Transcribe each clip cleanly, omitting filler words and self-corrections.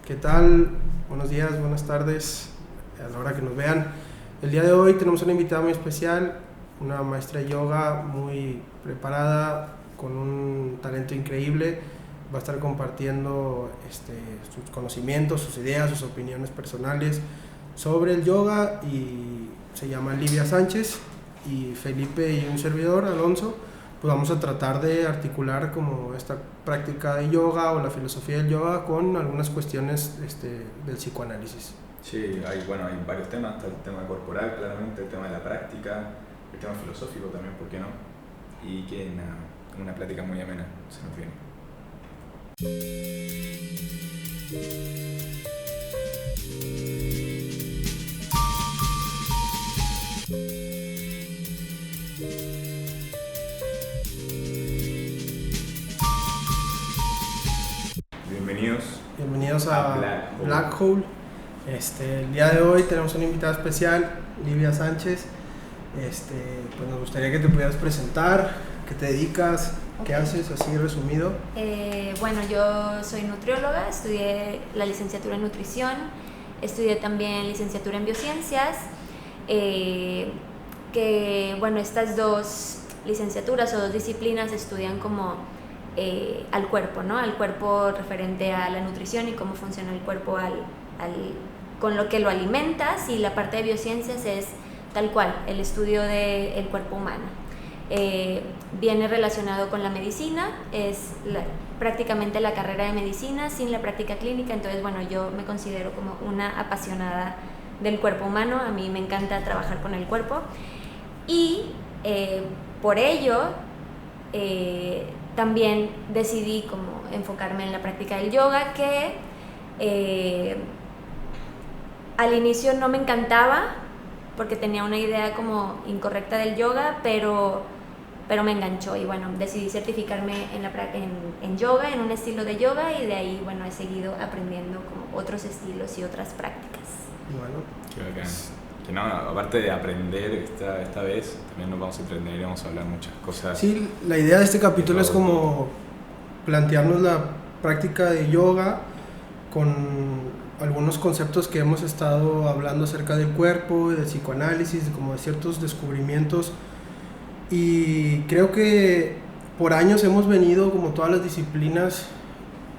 ¿Qué tal? Buenos días, buenas tardes, a la hora que nos vean. El día de hoy tenemos una invitada muy especial, una maestra de yoga muy preparada, con un talento increíble. Va a estar compartiendo sus conocimientos, sus ideas, sus opiniones personales sobre el yoga, y se llama Livia Sánchez. Y Felipe y un servidor, Alonso, pues vamos a tratar de articular como esta práctica de yoga o la filosofía del yoga con algunas cuestiones del psicoanálisis. Sí, hay varios temas, está el tema corporal claramente, el tema de la práctica, el tema filosófico también, ¿por qué no? Y que una plática muy amena se nos viene. Bienvenidos a Black Hole. El día de hoy tenemos una invitada especial, Livia Sánchez. Pues nos gustaría que te pudieras presentar, qué te dedicas, qué haces, así resumido. Bueno, yo soy nutrióloga, estudié la licenciatura en nutrición, estudié también licenciatura en biociencias, estas dos licenciaturas o dos disciplinas estudian como al cuerpo, ¿no? Al cuerpo referente a la nutrición y cómo funciona el cuerpo con lo que lo alimentas, y la parte de biociencias es tal cual, el estudio del cuerpo humano. Viene relacionado con la medicina, es prácticamente la carrera de medicina sin la práctica clínica. Entonces, bueno, yo me considero como una apasionada del cuerpo humano. A mí me encanta trabajar con el cuerpo y por ello también decidí como enfocarme en la práctica del yoga, que al inicio no me encantaba porque tenía una idea como incorrecta del yoga, pero me enganchó, y bueno, decidí certificarme en yoga, en un estilo de yoga, y de ahí, bueno, he seguido aprendiendo como otros estilos y otras prácticas. Bueno, qué bacán. Que no, aparte de aprender esta vez, también nos vamos a aprender y vamos a hablar muchas cosas. Sí, la idea de este capítulo es como plantearnos la práctica de yoga con algunos conceptos que hemos estado hablando acerca del cuerpo, del psicoanálisis, como de ciertos descubrimientos. Y creo que por años hemos venido, como todas las disciplinas,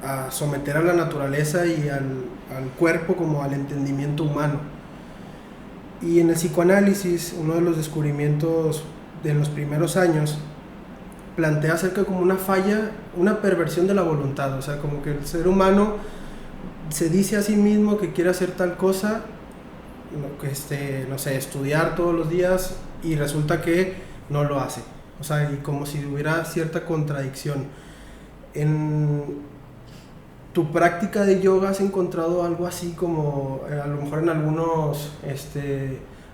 a someter a la naturaleza y al cuerpo como al entendimiento humano. Y en el psicoanálisis, uno de los descubrimientos de los primeros años plantea acerca como una falla, una perversión de la voluntad. O sea, como que el ser humano se dice a sí mismo que quiere hacer tal cosa, no sé, estudiar todos los días, y resulta que no lo hace. O sea, y como si hubiera cierta contradicción. En tu práctica de yoga, ¿has encontrado algo así como a lo mejor en algunos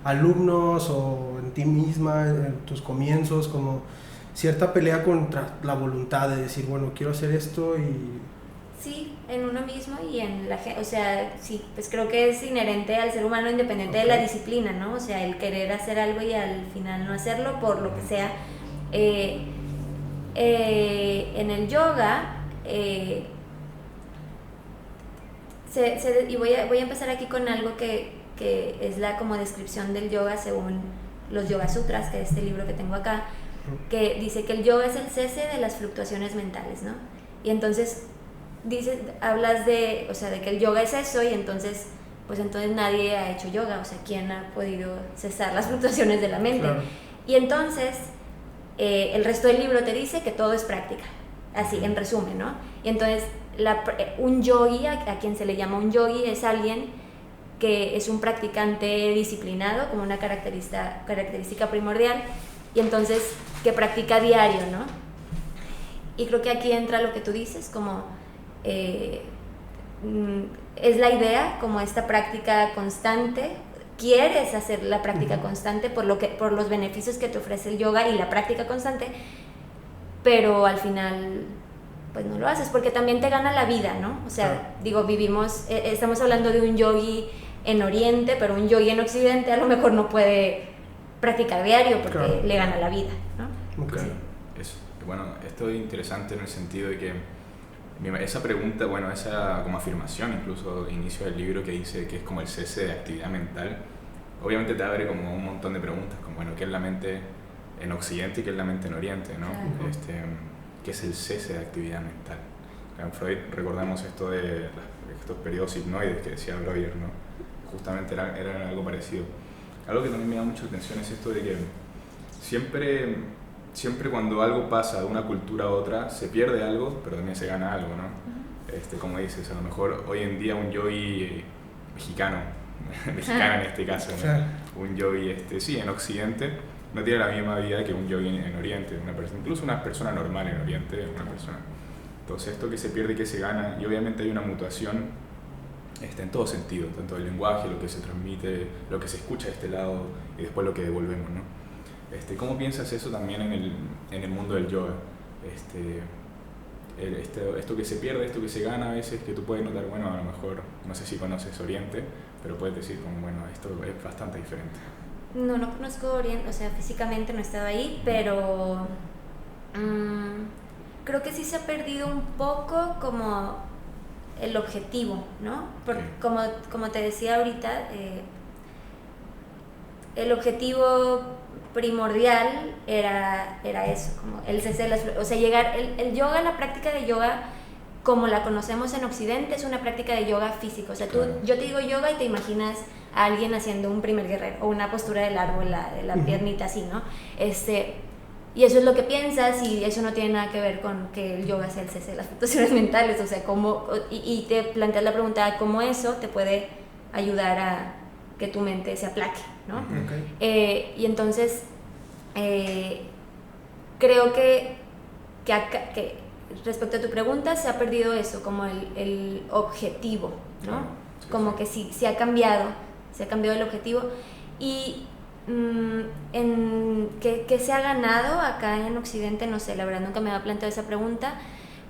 alumnos o en ti misma, en tus comienzos, como cierta pelea contra la voluntad de decir, bueno, quiero hacer esto? Y sí, en uno mismo y en la gente, o sea, sí, pues creo que es inherente al ser humano, independiente de la disciplina, ¿no? O sea, el querer hacer algo y al final no hacerlo por lo que sea. En el yoga, y voy a empezar aquí con algo que es la como descripción del yoga según los Yoga Sutras, que es este libro que tengo acá, que dice que el yoga es el cese de las fluctuaciones mentales, ¿no? Y entonces hablas de que el yoga es eso, y entonces nadie ha hecho yoga. O sea, ¿quién ha podido cesar las fluctuaciones de la mente? Claro. Y entonces el resto del libro te dice que todo es práctica, así en resumen, ¿no? Y entonces un yogi, a quien se le llama un yogi, es alguien que es un practicante disciplinado, como una característica primordial, y entonces que practica diario, ¿no? Y creo que aquí entra lo que tú dices, como es la idea, como esta práctica constante. Quieres hacer la práctica constante por los beneficios que te ofrece el yoga y la práctica constante, pero al final pues no lo haces porque también te gana la vida, ¿no? O sea, estamos hablando de un yogi en Oriente, pero un yogi en Occidente a lo mejor no puede practicar diario porque le gana la vida, ¿no? Okay. Sí. Bueno, esto es interesante en el sentido de que esa pregunta, bueno, esa como afirmación, incluso inicio del libro, que dice que es como el cese de actividad mental, obviamente te abre como un montón de preguntas, como, bueno, ¿qué es la mente en Occidente y qué es la mente en Oriente, ¿no? Claro. ¿Qué es el cese de actividad mental? En Freud recordamos esto de estos periodos hipnoides que decía Breuer, ¿no? Justamente era algo parecido. Algo que también me da mucha atención es esto de que siempre cuando algo pasa de una cultura a otra, se pierde algo, pero también se gana algo, ¿no? Como dices, a lo mejor hoy en día un yogi mexicano en este caso, ¿no? Claro. Un yogi, sí, en Occidente, no tiene la misma vida que un yogi en Oriente, incluso una persona normal en Oriente, una persona. Entonces esto que se pierde y que se gana, y obviamente hay una mutación en todo sentido, tanto el lenguaje, lo que se transmite, lo que se escucha de este lado y después lo que devolvemos, ¿no? ¿Cómo piensas eso también en el mundo del yoga? Esto que se pierde, esto que se gana a veces, que tú puedes notar, bueno, a lo mejor, no sé si conoces Oriente, pero puedes decir como, bueno, esto es bastante diferente. No conozco Oriente, o sea, físicamente no he estado ahí, pero creo que sí se ha perdido un poco como el objetivo, ¿no? Porque como te decía ahorita, el objetivo primordial era eso, como el cese de las... O sea, llegar... El yoga, la práctica de yoga, como la conocemos en Occidente, es una práctica de yoga físico. O sea, yo te digo yoga y te imaginas a alguien haciendo un primer guerrero o una postura del árbol, de la piernita así, ¿no? Y eso es lo que piensas, y eso no tiene nada que ver con que el yoga sea el cese de las fluctuaciones mentales. O sea, y te planteas la pregunta, ¿cómo eso te puede ayudar a que tu mente se aplaque, ¿no? Okay. Y entonces creo que respecto a tu pregunta se ha perdido eso, como el objetivo, ¿no? Claro, sí, como que sí ha cambiado el objetivo. Y ¿qué se ha ganado acá en Occidente? No sé, la verdad nunca me había planteado esa pregunta,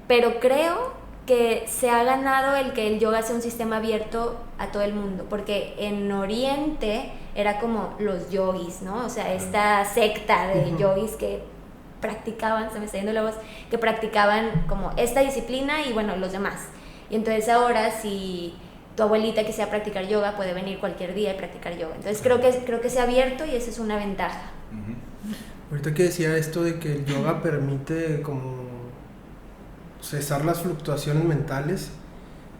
pero creo que se ha ganado el que el yoga sea un sistema abierto a todo el mundo, porque en Oriente era como los yogis, ¿no? O sea, esta secta de yogis que practicaban, se me está yendo la voz, que practicaban como esta disciplina y bueno, los demás. Y entonces ahora si tu abuelita quisiera practicar yoga, puede venir cualquier día y practicar yoga. Entonces creo que se ha abierto y esa es una ventaja. Ahorita que decía esto de que el yoga permite como cesar las fluctuaciones mentales,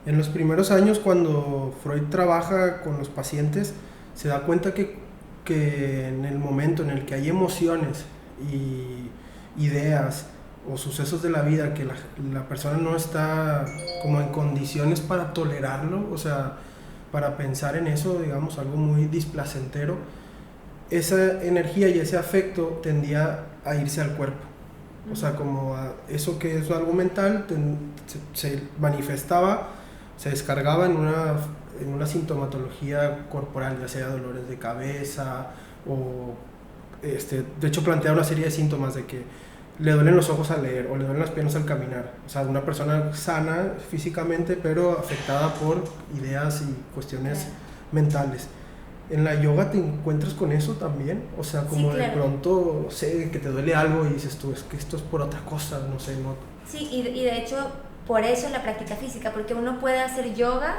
en los primeros años cuando Freud trabaja con los pacientes, se da cuenta que en el momento en el que hay emociones y ideas o sucesos de la vida que la persona no está como en condiciones para tolerarlo, o sea, para pensar en eso, digamos, algo muy displacentero, esa energía y ese afecto tendía a irse al cuerpo. O sea, como eso que es algo mental se manifestaba, se descargaba en una sintomatología corporal, ya sea dolores de cabeza o de hecho plantea una serie de síntomas de que le duelen los ojos al leer o le duelen las piernas al caminar. O sea, una persona sana físicamente pero afectada por ideas y cuestiones mentales. ¿En la yoga te encuentras con eso también? O sea, como sí, claro. De pronto, no sé, que te duele algo y dices tú, es que esto es por otra cosa, no sé, no. Sí, y de hecho, por eso la práctica física, porque uno puede hacer yoga,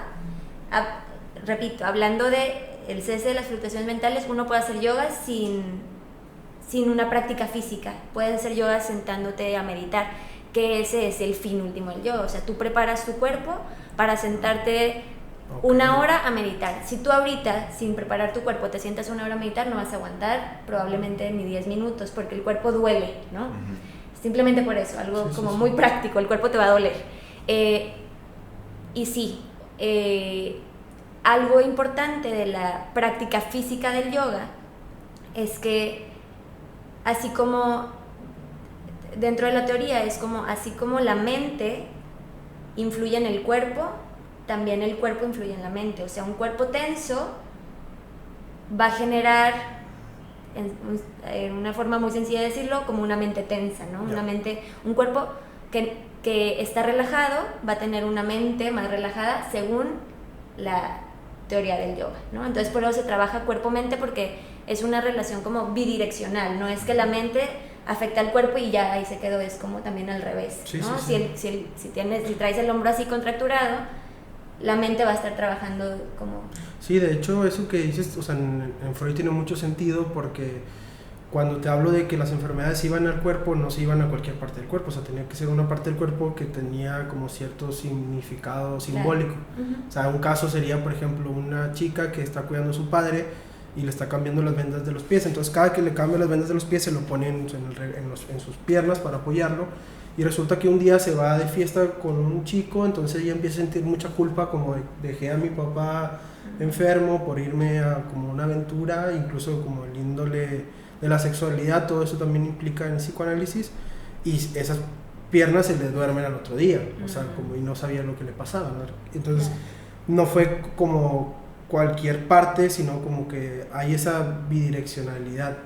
repito, hablando de el cese de las fluctuaciones mentales, uno puede hacer yoga sin una práctica física. Puedes hacer yoga sentándote a meditar, que ese es el fin último del yoga. O sea, tú preparas tu cuerpo para sentarte una hora a meditar. Si tú ahorita, sin preparar tu cuerpo, te sientas una hora a meditar, no vas a aguantar probablemente ni 10 minutos, porque el cuerpo duele, ¿no? Simplemente por eso, algo como muy práctico, el cuerpo te va a doler. Y sí, algo importante de la práctica física del yoga es que, así como dentro de la teoría, es como así como la mente influye en el cuerpo, también el cuerpo influye en la mente. O sea, un cuerpo tenso va a generar, en una forma muy sencilla de decirlo, como una mente tensa, ¿no? Un cuerpo que está relajado va a tener una mente más relajada según la teoría del yoga, ¿no? Entonces por eso se trabaja cuerpo-mente, porque es una relación como bidireccional, no es que la mente afecta al cuerpo y ya ahí se quedó, es como también al revés, sí, ¿no? Sí. Si traes el hombro así contracturado, la mente va a estar trabajando como... Sí, de hecho eso que dices, o sea, en Freud tiene mucho sentido porque cuando te hablo de que las enfermedades iban al cuerpo, no se iban a cualquier parte del cuerpo, o sea, tenía que ser una parte del cuerpo que tenía como cierto significado simbólico. Uh-huh. O sea, un caso sería, por ejemplo, una chica que está cuidando a su padre y le está cambiando las vendas de los pies, entonces cada que le cambia las vendas de los pies se lo pone en sus piernas para apoyarlo, y resulta que un día se va de fiesta con un chico, entonces ella empieza a sentir mucha culpa, como dejé a mi papá enfermo por irme a como una aventura, incluso como el índole de la sexualidad, todo eso también implica en el psicoanálisis, y esas piernas se le duermen al otro día, o sea, como y no sabía lo que le pasaba, ¿no? Entonces no fue como cualquier parte, sino como que hay esa bidireccionalidad,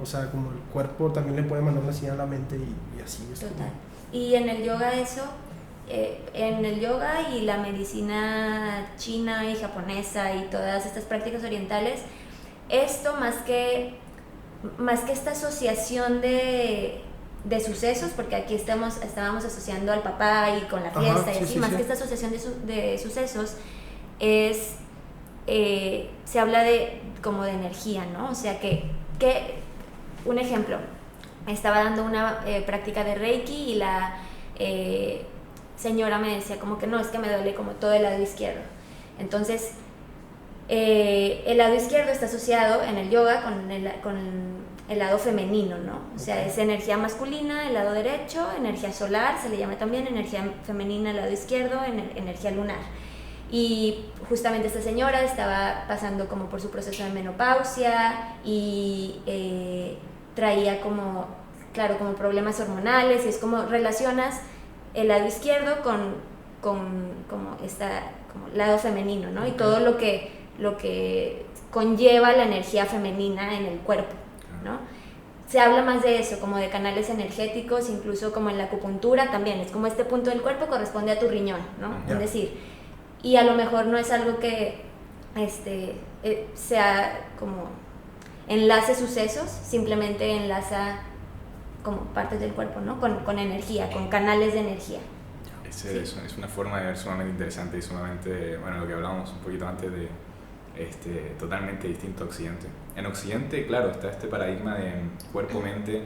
o sea, como el cuerpo también le puede mandar una señal a la mente y así es. Total. Y en el yoga eso, en el yoga y la medicina china y japonesa y todas estas prácticas orientales, esto más que esta asociación de sucesos, porque aquí estábamos asociando al papá y con la fiesta, y así, más que esta asociación de sucesos, es se habla como de energía, ¿no? O sea que un ejemplo, estaba dando una práctica de Reiki y la señora me decía como que no, es que me duele como todo el lado izquierdo. Entonces el lado izquierdo está asociado en el yoga con el lado femenino, ¿no? O sea, es energía masculina, el lado derecho, energía solar, se le llama también, energía femenina, el lado izquierdo, energía lunar. Y justamente esta señora estaba pasando como por su proceso de menopausia y traía como, claro, como problemas hormonales, y es como relacionas el lado izquierdo con como lado femenino, ¿no? Y todo lo que conlleva la energía femenina en el cuerpo, ¿no? Se habla más de eso, como de canales energéticos, incluso como en la acupuntura también, es como este punto del cuerpo corresponde a tu riñón, ¿no? Es decir, y a lo mejor no es algo que sea como enlace sucesos, simplemente enlaza como partes del cuerpo, ¿no? Con energía, con canales de energía. Es una forma de ver sumamente interesante y sumamente, bueno, lo que hablábamos un poquito antes de totalmente distinto a Occidente. En Occidente, claro, está este paradigma de cuerpo-mente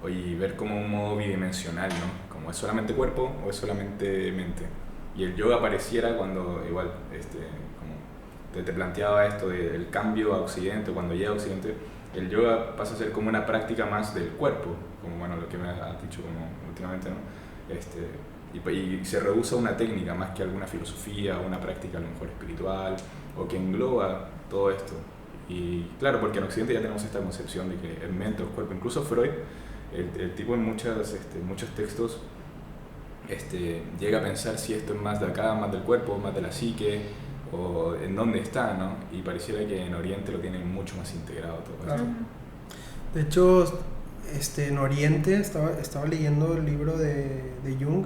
y ver como un modo bidimensional, ¿no? Como es solamente cuerpo o es solamente mente. Y el yoga pareciera cuando, igual, como te planteaba esto del cambio a Occidente, cuando llega a Occidente, el yoga pasa a ser como una práctica más del cuerpo, como bueno, lo que me has dicho como últimamente, ¿no? Y se reduce a una técnica más que alguna filosofía, una práctica a lo mejor espiritual, o que engloba todo esto. Y claro, porque en Occidente ya tenemos esta concepción de que el mente o el cuerpo, incluso Freud, el tipo en muchos textos llega a pensar si esto es más de acá, más del cuerpo, más de la psique, o en dónde está, ¿no? Y pareciera que en Oriente lo tienen mucho más integrado todo esto. De hecho, en Oriente estaba leyendo el libro de Jung,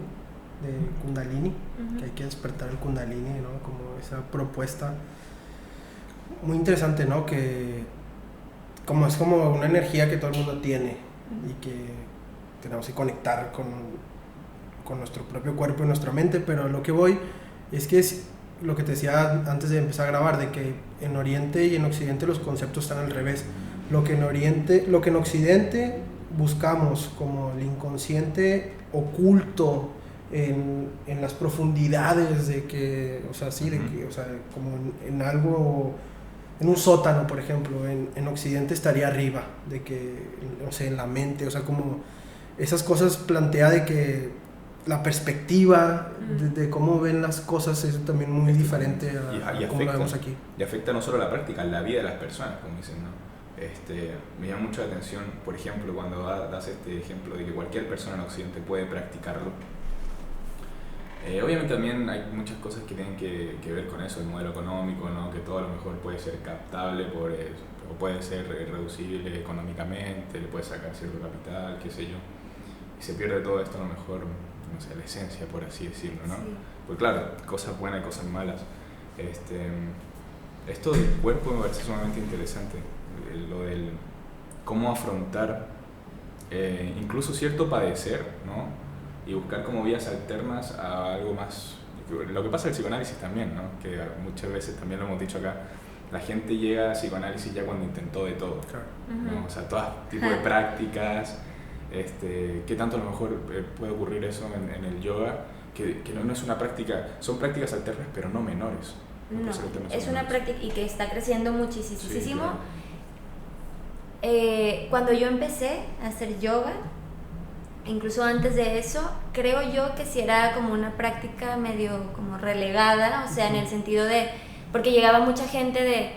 de Kundalini, que hay que despertar el Kundalini, ¿no? Como esa propuesta muy interesante, ¿no? Que como es como una energía que todo el mundo tiene y que tenemos que conectar con nuestro propio cuerpo y nuestra mente, pero lo que voy es que es lo que te decía antes de empezar a grabar, de que en Oriente y en Occidente los conceptos están al revés. Lo que en Occidente buscamos como el inconsciente oculto en las profundidades de que, o sea, sí, de que, o sea, como en algo, en un sótano, por ejemplo, en Occidente estaría arriba, de que, no sé, en la mente, o sea, como esas cosas plantea de que la perspectiva de cómo ven las cosas es también muy diferente a cómo lo vemos aquí. Y afecta no solo la práctica, la vida de las personas, como dicen, ¿no? Me llama mucho la atención, por ejemplo, cuando das este ejemplo de que cualquier persona en Occidente puede practicarlo. Obviamente también hay muchas cosas que tienen que ver con eso, el modelo económico, ¿no? Que todo a lo mejor puede ser captable o puede ser reducible económicamente, le puede sacar cierto capital, qué sé yo. Y se pierde todo esto a lo mejor, no sé, la esencia, por así decirlo, ¿no? Sí. Pues claro, cosas buenas y cosas malas. Esto del cuerpo me parece sumamente interesante, lo del cómo afrontar incluso cierto padecer, ¿no? Y buscar como vías alternas a algo más. Lo que pasa en el psicoanálisis también, ¿no? Que muchas veces también lo hemos dicho acá, la gente llega a psicoanálisis ya cuando intentó de todo, Claro. ¿no? O sea, todo tipo de prácticas, ¿qué tanto a lo mejor puede ocurrir eso en el yoga? Que no es una práctica, son prácticas alternas pero no menores. No, Prácticas alternas es son una menores. práctica y que está creciendo muchísimo. Sí, claro. Cuando yo empecé a hacer yoga, incluso antes de eso, creo yo que sí era como una práctica medio como relegada, o sea, en el sentido de, porque llegaba mucha gente de,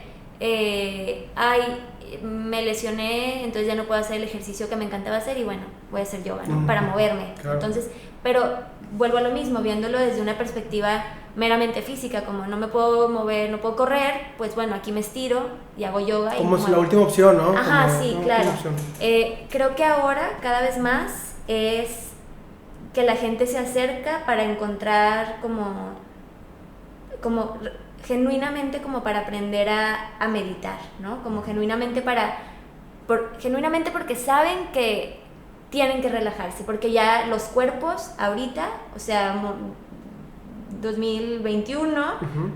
me lesioné, entonces ya no puedo hacer el ejercicio que me encantaba hacer y bueno, voy a hacer yoga, ¿no? Para moverme. Claro. Entonces, pero vuelvo a lo mismo, viéndolo desde una perspectiva meramente física, como no me puedo mover, no puedo correr, pues bueno, aquí me estiro y hago yoga. Como y es la última opción, ¿no? Ajá, Como sí, la claro. última opción. Creo que ahora cada vez más es que la gente se acerca para encontrar como genuinamente como para aprender a meditar, ¿no? Como genuinamente genuinamente porque saben que tienen que relajarse, porque ya los cuerpos ahorita, o sea, 2021,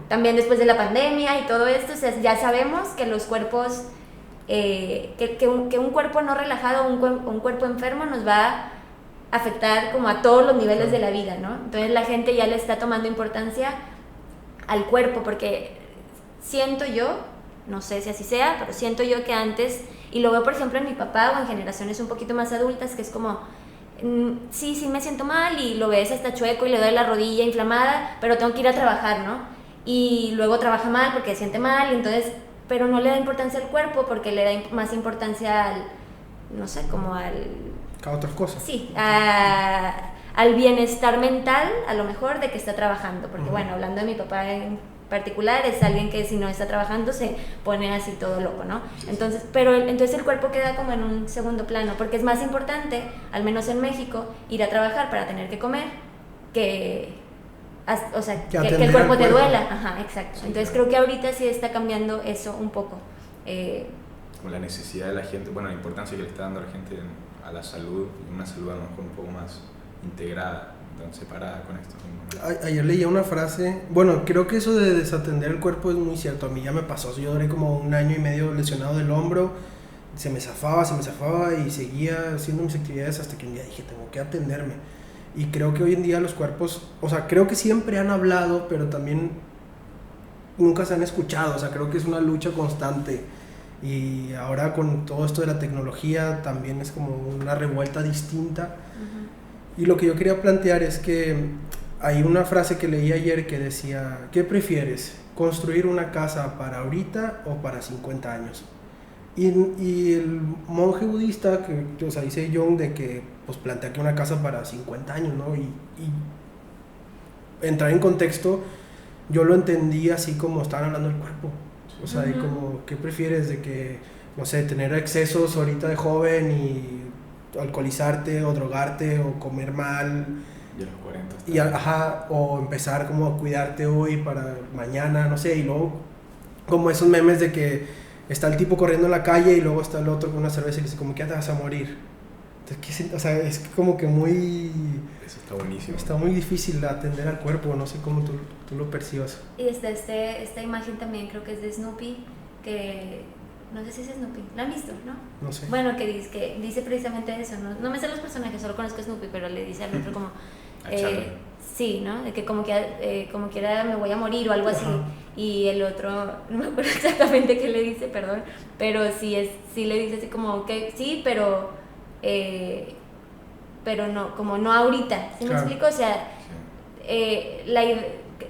también después de la pandemia y todo esto, o sea, ya sabemos que los cuerpos, que un cuerpo no relajado, un cuerpo enfermo nos va a afectar como a todos los niveles de la vida, ¿no? Entonces la gente ya le está tomando importancia al cuerpo, porque siento yo, no sé si así sea, pero siento yo que antes, y lo veo por ejemplo en mi papá o en generaciones un poquito más adultas, que es como, sí me siento mal y lo ves hasta chueco y le doy la rodilla inflamada, pero tengo que ir a trabajar, ¿no? Y luego trabaja mal porque se siente mal, y entonces, pero no le da importancia al cuerpo porque le da más importancia al, no sé, como al... A otras cosas. Sí, al bienestar mental, a lo mejor, de que está trabajando, porque bueno, hablando de mi papá en particular, es alguien que si no está trabajando se pone así todo loco, ¿no? Entonces, entonces el cuerpo queda como en un segundo plano, porque es más importante, al menos en México, ir a trabajar para tener que comer, que el cuerpo te duela. Ajá, exacto. Sí, entonces claro. creo que ahorita sí está cambiando eso un poco. Como la necesidad de la gente, bueno, la importancia que le está dando a la gente a la salud, y una salud a lo mejor un poco más integrada, separada con esto. Ayer leía una frase, bueno, creo que eso de desatender el cuerpo es muy cierto, a mí ya me pasó, yo duré como 1 año y medio lesionado del hombro, se me zafaba y seguía haciendo mis actividades hasta que un día dije, tengo que atenderme. Y creo que hoy en día los cuerpos, o sea, creo que siempre han hablado, pero también nunca se han escuchado, o sea, creo que es una lucha constante. Y ahora con todo esto de la tecnología también es como una revuelta distinta. Y lo que yo quería plantear es que hay una frase que leí ayer que decía, ¿qué prefieres? ¿Construir una casa para ahorita o para 50 años? Y el monje budista, que, o sea, dice Jung, de que pues plantea que una casa para 50 años, ¿no? Y entrar en contexto, yo lo entendí así como estaban hablando del cuerpo. O sea, y como, ¿qué prefieres? De que, no sé, tener excesos ahorita de joven y alcoholizarte o drogarte o comer mal. Y a los 40. O empezar como a cuidarte hoy para mañana, no sé, y luego como esos memes de que está el tipo corriendo en la calle y luego está el otro con una cerveza y dice como que ya te vas a morir. Entonces, o sea, es como que muy... Eso está buenísimo. Está muy difícil atender al cuerpo, no sé cómo tú lo percibas. Y esta imagen también creo que es de Snoopy, que no sé si es Snoopy, ¿la han visto? ¿No? No sé. Bueno, que dice precisamente eso, no me sé los personajes, solo conozco a Snoopy, pero le dice al otro como... sí, ¿no? De que como quiera me voy a morir o algo así. Ajá. Y el otro, no me acuerdo exactamente qué le dice, perdón, pero sí le dice así como que sí, pero no, como no ahorita, ¿sí me explico? O sea,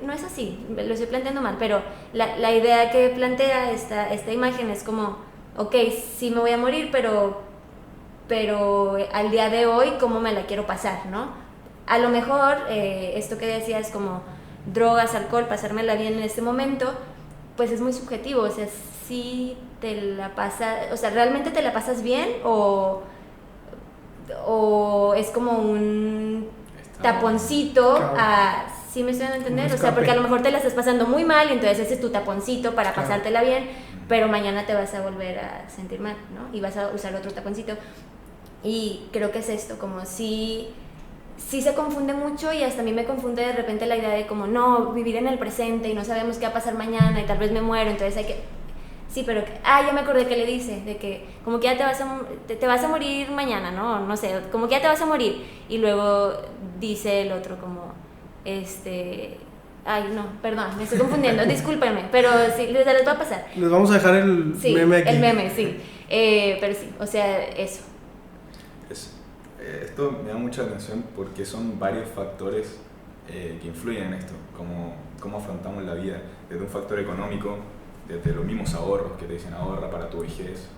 no es así, lo estoy planteando mal, pero la idea que plantea esta imagen es como, ok, sí me voy a morir, pero al día de hoy, ¿cómo me la quiero pasar, no? A lo mejor, esto que decías como drogas, alcohol, pasármela bien en este momento, pues es muy subjetivo, o sea, si te la pasas, o sea, ¿realmente te la pasas bien o es como un taponcito a... ¿Sí me estoy dando a entender? O sea, porque a lo mejor te la estás pasando muy mal y entonces ese es tu taponcito para pasártela bien, pero mañana te vas a volver a sentir mal, ¿no? Y vas a usar otro taponcito. Y creo que es esto, como sí se confunde mucho, y hasta a mí me confunde de repente la idea de como no, vivir en el presente y no sabemos qué va a pasar mañana y tal vez me muero, entonces hay que... Sí, pero... ya me acordé que le dice, de que como que ya te vas a morir mañana, ¿no? No sé, como que ya te vas a morir. Y luego dice el otro como, Ay, no, perdón, me estoy confundiendo, discúlpenme, pero sí, les va a pasar. Les vamos a dejar el meme aquí. El meme, sí. Pero sí, o sea, eso. Esto me da mucha atención porque son varios factores que influyen en esto, cómo afrontamos la vida, desde un factor económico, desde los mismos ahorros que te dicen ahorra para tu vejez,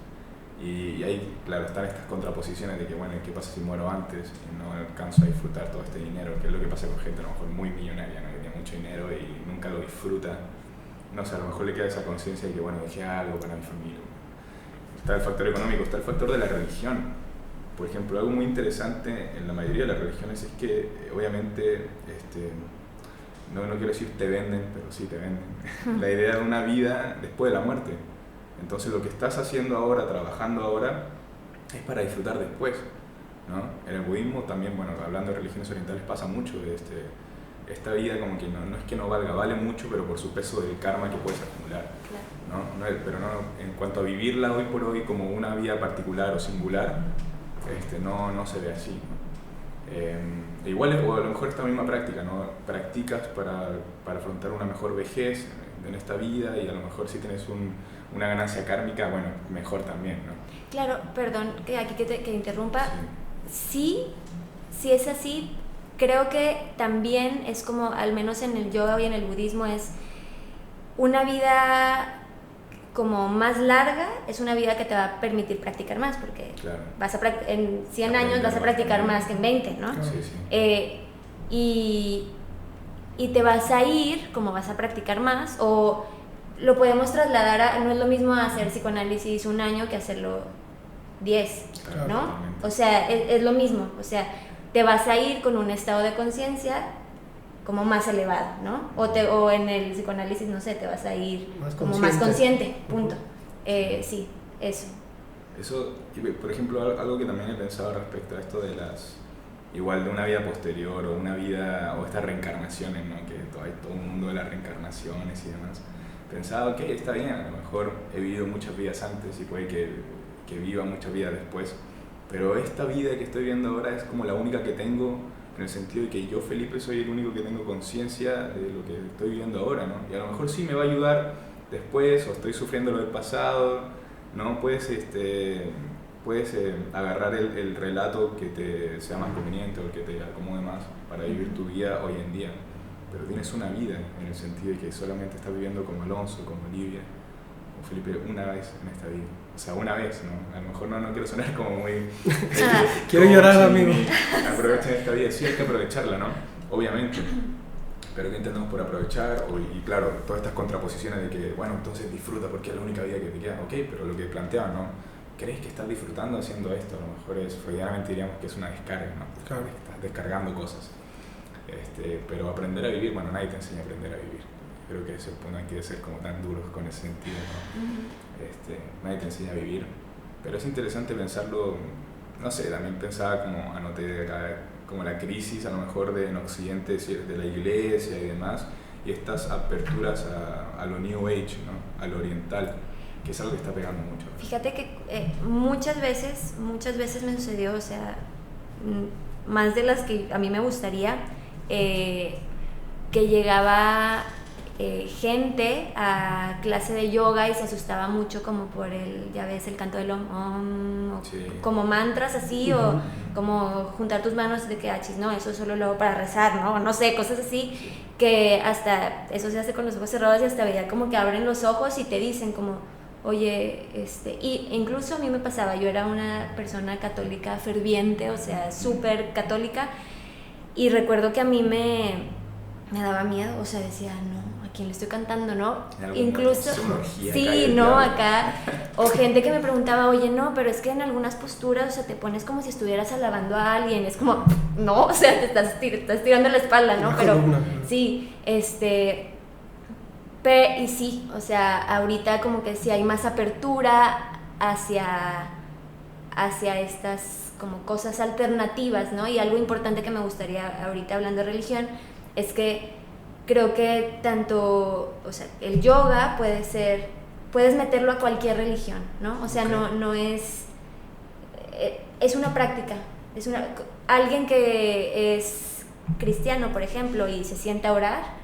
y ahí, claro, están estas contraposiciones de que, bueno, ¿qué pasa si muero antes y no alcanzo a disfrutar todo este dinero? Que es lo que pasa con gente a lo mejor muy millonaria, ¿no? Que tiene mucho dinero y nunca lo disfruta. No sé, a lo mejor le queda esa conciencia de que, bueno, dejé algo para mi familia. Está el factor económico, está el factor de la religión. Por ejemplo, algo muy interesante en la mayoría de las religiones es que, obviamente, no quiero decir te venden, pero sí te venden, la idea de una vida después de la muerte. Entonces lo que estás haciendo ahora, trabajando ahora, es para disfrutar después, ¿no? En el budismo también, bueno, hablando de religiones orientales, pasa mucho de esta vida como que no es que no valga, vale mucho, pero por su peso del karma que puedes acumular, ¿no? Pero no en cuanto a vivirla hoy por hoy como una vida particular o singular, no se ve así, ¿no? Igual, o a lo mejor esta misma práctica, ¿no? Practicas para afrontar una mejor vejez en esta vida, y a lo mejor si tienes una ganancia kármica, bueno, mejor también, ¿no? Claro, perdón, que aquí que interrumpa. Sí, es así. Creo que también es como, al menos en el yoga y en el budismo, es una vida como más larga, es una vida que te va a permitir practicar más, porque claro, en 100 años vas a practicar más que en 20, ¿no? Sí, sí. Y te vas a ir, como vas a practicar más, o lo podemos trasladar a, no es lo mismo hacer psicoanálisis 1 año que hacerlo 10, Claro, ¿no? totalmente. O sea, es lo mismo, o sea, te vas a ir con un estado de conciencia como más elevado, ¿no? O en el psicoanálisis, no sé, te vas a ir como más consciente, punto. Sí, eso. Eso, por ejemplo, algo que también he pensado respecto a esto de igual de una vida posterior o una vida, o estas reencarnaciones, ¿no? Que hay todo un mundo de las reencarnaciones y demás. Pensaba, ok, está bien, a lo mejor he vivido muchas vidas antes y puede que viva muchas vidas después, pero esta vida que estoy viendo ahora es como la única que tengo, en el sentido de que yo, Felipe, soy el único que tengo conciencia de lo que estoy viviendo ahora, ¿no? Y a lo mejor sí me va a ayudar después, o estoy sufriendo lo del pasado, ¿no? Puedes agarrar el relato que te sea más conveniente o que te acomode más para vivir tu vida hoy en día, pero tienes una vida en el sentido de que solamente estás viviendo como Alonso, como Olivia, o Felipe, una vez en esta vida. O sea, una vez, ¿no? A lo mejor no quiero sonar como muy... Quiero llorar, amigo. Aprovechen esta vida, sí hay que aprovecharla, ¿no? Obviamente. Pero ¿qué entendemos por aprovechar? Y claro, todas estas contraposiciones de que, bueno, entonces disfruta porque es la única vida que te queda. Ok, pero lo que planteaban, ¿no? ¿Crees que estás disfrutando haciendo esto? A lo mejor freudianamente diríamos que es una descarga, ¿no? Claro. Estás descargando cosas. Pero aprender a vivir, bueno, nadie te enseña a aprender a vivir. Creo que ese punto hay que ser como tan duros con ese sentido, ¿no? Nadie te enseña a vivir, pero es interesante pensarlo, no sé, también pensaba como anoté como la crisis a lo mejor en Occidente de la iglesia y demás, y estas aperturas a lo New Age, ¿no? A lo oriental, que es algo que está pegando mucho. Fíjate que muchas veces me sucedió, o sea, más de las que a mí me gustaría, que llegaba gente a clase de yoga y se asustaba mucho como por ya ves, el canto del om, Sí. como mantras así, o como juntar tus manos de que achis, no, eso es solo luego para rezar, no sé, cosas así, que hasta eso se hace con los ojos cerrados, y hasta veía como que abren los ojos y te dicen como, oye, y incluso a mí me pasaba, yo era una persona católica ferviente, o sea, súper católica, y recuerdo que a mí me daba miedo, o sea, decía, no, ¿a quién le estoy cantando, no? Incluso, sí, no, acá, o gente que me preguntaba, oye, no, pero es que en algunas posturas, o sea, te pones como si estuvieras alabando a alguien, es como, no, o sea, te estás tirando la espalda, ¿no? Pero, sí, y sí, o sea, ahorita como que sí hay más apertura hacia hacia estas como cosas alternativas, ¿no? Y algo importante que me gustaría ahorita hablando de religión es que creo que tanto, o sea, el yoga puedes meterlo a cualquier religión, ¿no? O sea, no es una práctica, alguien que es cristiano, por ejemplo, y se sienta a orar,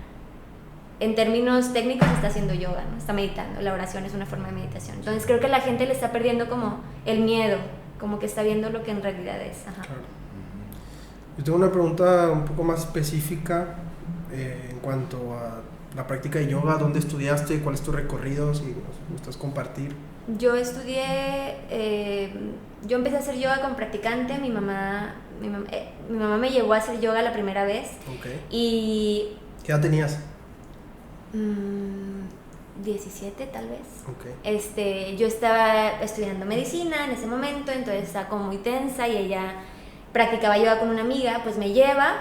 en términos técnicos está haciendo yoga, ¿no? Está meditando, la oración es una forma de meditación. Entonces creo que la gente le está perdiendo como el miedo, como que está viendo lo que en realidad es. Ajá. Claro. Yo tengo una pregunta un poco más específica en cuanto a la práctica de yoga. ¿Dónde estudiaste? ¿Cuál es tu recorrido? Si nos gustas compartir. Yo estudié, yo empecé a hacer yoga con practicante. Mi mamá me llevó a hacer yoga la primera vez. Okay. Y ¿Qué edad tenías? 17 tal vez. Okay. Yo estaba estudiando medicina en ese momento, entonces estaba como muy tensa y ella practicaba yoga con una amiga, pues me lleva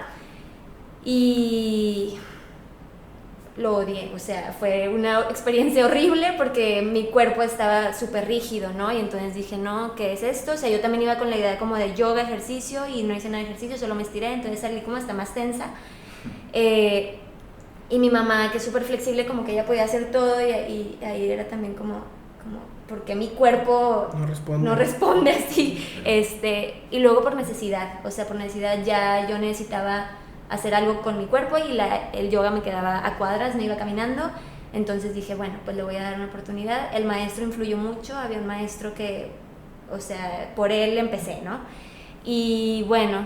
y lo odié, o sea, fue una experiencia horrible porque mi cuerpo estaba súper rígido, ¿no? Y entonces dije, no, ¿qué es esto? O sea, yo también iba con la idea como de yoga, ejercicio, y no hice nada de ejercicio, solo me estiré, entonces salí como hasta más tensa. Y mi mamá, que es súper flexible, como que ella podía hacer todo, y ahí era también como porque mi cuerpo no responde así. Y luego por necesidad, o sea, por necesidad ya yo necesitaba hacer algo con mi cuerpo y el yoga me quedaba a cuadras, me iba caminando. Entonces dije, bueno, pues le voy a dar una oportunidad. El maestro influyó mucho, había un maestro que, o sea, por él empecé, ¿no? Y bueno,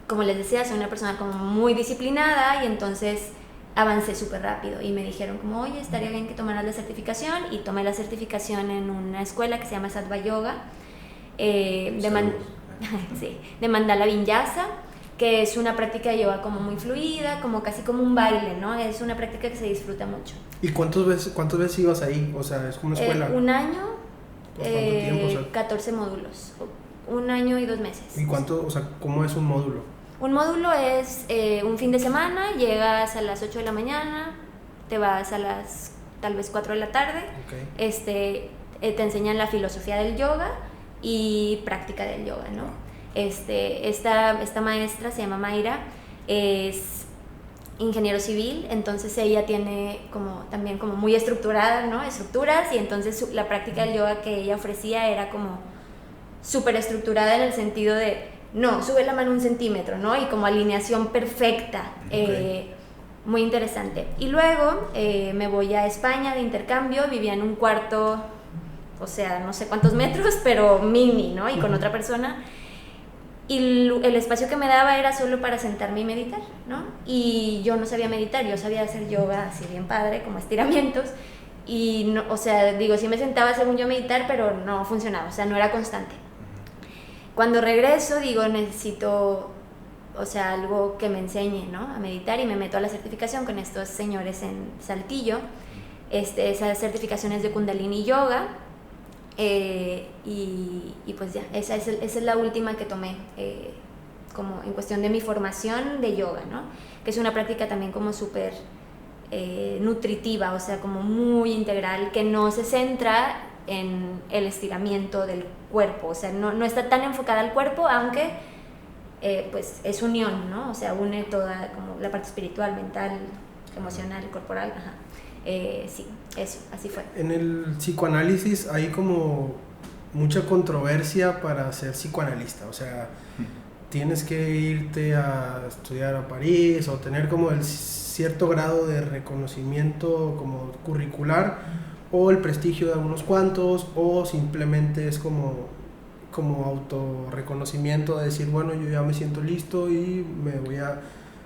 como les decía, soy una persona como muy disciplinada y entonces avancé súper rápido y me dijeron como, oye, estaría bien que tomaras la certificación, y tomé la certificación en una escuela que se llama Sattva Yoga, de Mandala Vinyasa, que es una práctica de yoga como muy fluida, como casi como un baile, ¿no? Es una práctica que se disfruta mucho. ¿Y cuántas veces ibas ahí? O sea, es como una escuela. Un año, ¿Por cuánto tiempo? O sea, 14 módulos, 1 año y 2 meses. ¿Y cuánto, o sea, cómo es un módulo? Un módulo es un fin de semana, llegas a las 8 de la mañana, te vas a las tal vez 4 de la tarde, Okay. Te enseñan la filosofía del yoga y práctica del yoga, ¿no? Esta maestra se llama Mayra, es ingeniero civil, entonces ella tiene también como muy estructurada, ¿no? Estructuras, y entonces la práctica del yoga que ella ofrecía era como súper estructurada en el sentido de, no, sube la mano 1 centímetro, ¿no? Y como alineación perfecta, muy interesante. Y luego me voy a España de intercambio, vivía en un cuarto, o sea, no sé cuántos metros, pero mini, ¿no? Y con otra persona. Y el espacio que me daba era solo para sentarme y meditar, ¿no? Y yo no sabía meditar, yo sabía hacer yoga así bien padre, como estiramientos. Y, no, o sea, digo, sí me sentaba según yo meditar, pero no funcionaba, o sea, no era constante. Cuando regreso, digo, necesito, o sea, algo que me enseñe, ¿no? A meditar, y me meto a la certificación con estos señores en Saltillo. Esa certificación es de Kundalini Yoga. Y pues ya, esa es la última que tomé como en cuestión de mi formación de yoga, ¿no? Que es una práctica también como súper nutritiva, o sea, como muy integral, que no se centra en el estiramiento del cuerpo, o sea, no está tan enfocada al cuerpo, aunque pues es unión, ¿no? O sea, une toda como la parte espiritual, mental, emocional, corporal, ajá. Sí, eso, así fue. En el psicoanálisis hay como mucha controversia para ser psicoanalista, o sea, tienes que irte a estudiar a París o tener como el cierto grado de reconocimiento como curricular, o el prestigio de algunos cuantos, o simplemente es como autorreconocimiento de decir, bueno, yo ya me siento listo y me voy a